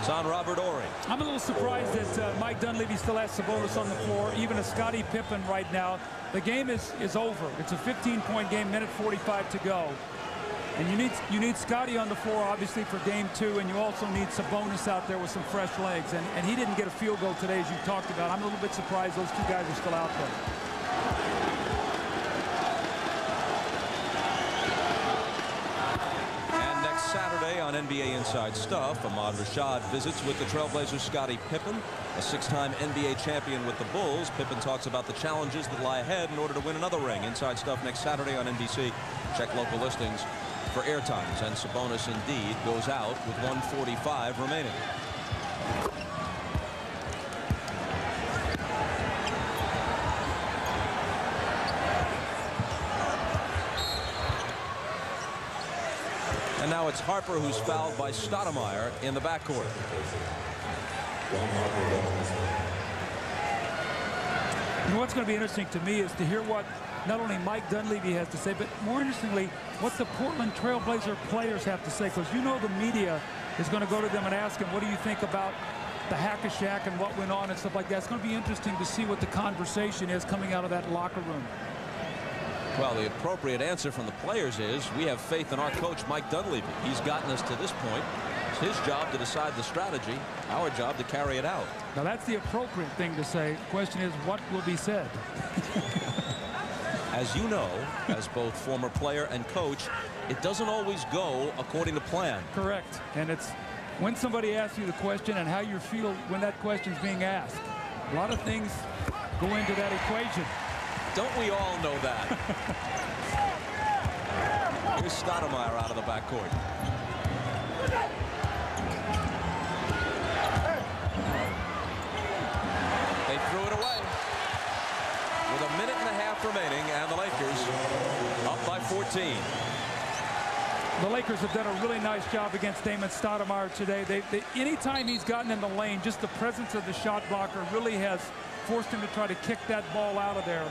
It's on Robert Horry. I'm a little surprised that Mike Dunleavy still has Sabonis on the floor, even a Scottie Pippen right now. The game is over. It's a 15-point game, minute 45 to go. And you need Scottie on the floor, obviously, for game 2, and you also need Sabonis out there with some fresh legs. And he didn't get a field goal today, as you talked about. I'm a little bit surprised those two guys are still out there. And next Saturday on NBA Inside Stuff, Ahmad Rashad visits with the Trailblazers' Scottie Pippen, a 6-time NBA champion with the Bulls. Pippen talks about the challenges that lie ahead in order to win another ring. Inside Stuff next Saturday on NBC. Check local listings for airtimes. And Sabonis indeed goes out with 1:45 remaining. And now it's Harper who's fouled by Stoudemire in the backcourt. You know what's going to be interesting to me is to hear what not only Mike Dunleavy has to say, but more interestingly, what the Portland Trailblazer players have to say. Because you know the media is going to go to them and ask them, what do you think about the hack-a-shack and what went on and stuff like that. It's going to be interesting to see what the conversation is coming out of that locker room. Well, the appropriate answer from the players is we have faith in our coach, Mike Dunleavy. He's gotten us to this point. It's his job to decide the strategy, our job to carry it out. Now, that's the appropriate thing to say. The question is, what will be said? As you know, as both former player and coach, it doesn't always go according to plan. Correct. And it's when somebody asks you the question and how you feel when that question is being asked. A lot of things go into that equation. Don't we all know that? Here's Stoudemire out of the backcourt. They threw it away. With a minute and a half remaining, and the Lakers up by 14. The Lakers have done a really nice job against Damon Stoudemire today. Anytime he's gotten in the lane, just the presence of the shot blocker really has forced him to try to kick that ball out of there.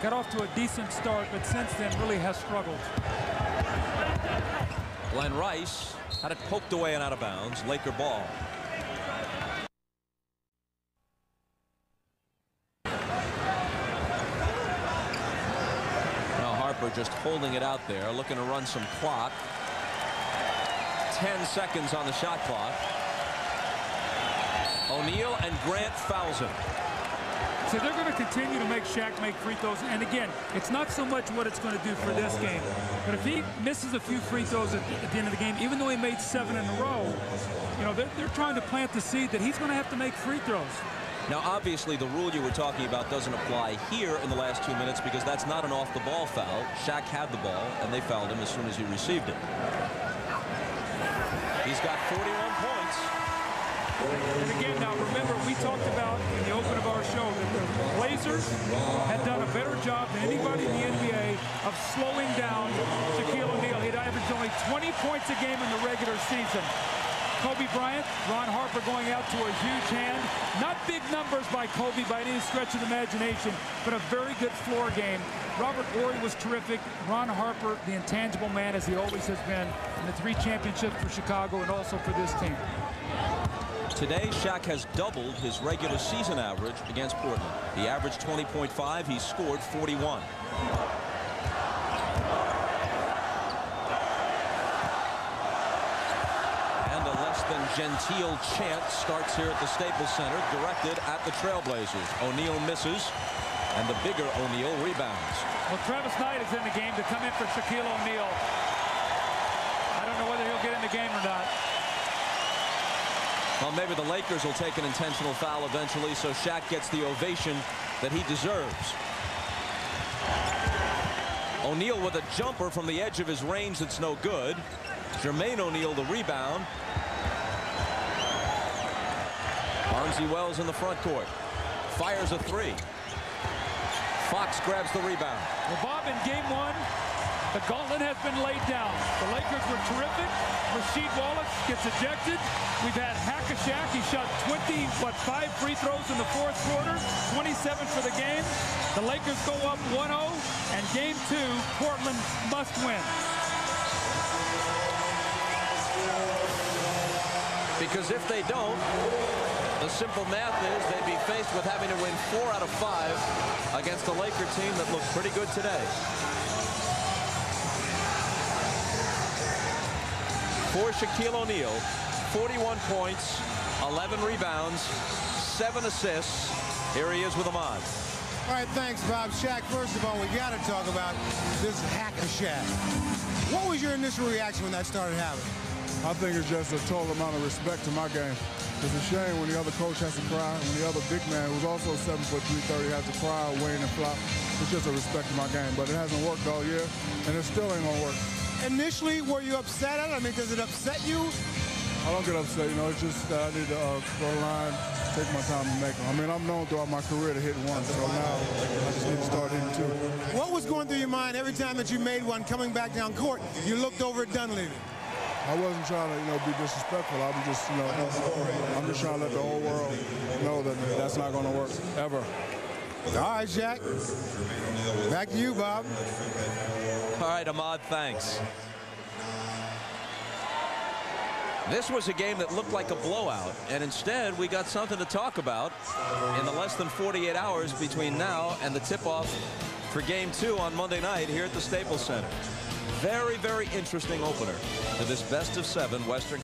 Got off to a decent start, but since then really has struggled. Glenn Rice had it poked away and out of bounds. Laker ball. Now Harper just holding it out there, looking to run some clock. 10 seconds on the shot clock. O'Neal and Grant fouls him. So they're going to continue to make Shaq make free throws. And again, it's not so much what it's going to do for this game. But if he misses a few free throws at the end of the game, even though he made 7 in a row, you know, they're trying to plant the seed that he's going to have to make free throws. Now, obviously, the rule you were talking about doesn't apply here in the last 2 minutes because that's not an off-the-ball foul. Shaq had the ball, and they fouled him as soon as he received it. He's got 41 points. And again, now remember, we talked about in the open of our show that the Blazers had done a better job than anybody in the NBA of slowing down Shaquille O'Neal. He'd averaged only 20 points a game in the regular season. Kobe Bryant, Ron Harper going out to a huge hand. Not big numbers by Kobe by any stretch of the imagination, but a very good floor game. Robert Horry was terrific. Ron Harper, the intangible man, as he always has been, in the 3 championships for Chicago and also for this team. Today, Shaq has doubled his regular season average against Portland. He averaged 20.5. He scored 41. And a less than genteel chant starts here at the Staples Center, directed at the Trailblazers. O'Neal misses, and the bigger O'Neal rebounds. Well, Travis Knight is in the game to come in for Shaquille O'Neal. I don't know whether he'll get in the game or not. Well, maybe the Lakers will take an intentional foul eventually, so Shaq gets the ovation that he deserves. O'Neal with a jumper from the edge of his range that's no good. Jermaine O'Neal the rebound. Barnesy Wells in the front court. Fires a 3. Fox grabs the rebound. Well, Bob, in game 1, the gauntlet has been laid down. The Lakers were terrific. Rasheed Wallace gets ejected. We've had hack-a-shack. He shot 5 free throws in the 4th quarter, 27 for the game. The Lakers go up 1-0, and game 2, Portland must win. Because if they don't, the simple math is they'd be faced with having to win 4 out of 5 against a Laker team that looked pretty good today. For Shaquille O'Neal, 41 points, 11 rebounds, 7 assists. Here he is with Ahmad. All right, thanks, Bob. Shaq, first of all, we got to talk about this hack of Shaq. What was your initial reaction when that started happening? I think it's just a total amount of respect to my game. It's a shame when the other coach has to cry, when the other big man, who's also 7 foot 330, has to cry, wane, and flop. It's just a respect to my game, but it hasn't worked all year, and it still ain't gonna work. Initially, were you upset at it? I mean, does it upset you? I don't get upset, you know, it's just I need to go line, take my time to make them. I mean, I'm known throughout my career to hit one, so now I just need to start hitting 2. What was going through your mind every time that you made one coming back down court? You looked over at Dunleavy. I wasn't trying to, you know, be disrespectful. I was just, you know, I'm just trying to let the whole world know that that's not going to work, ever. All right, Shaq. Back to you, Bob. All right, Ahmad, thanks. This was a game that looked like a blowout, and instead we got something to talk about in the less than 48 hours between now and the tip-off for Game 2 on Monday night here at the Staples Center. Very, very interesting opener to this best-of-7 Western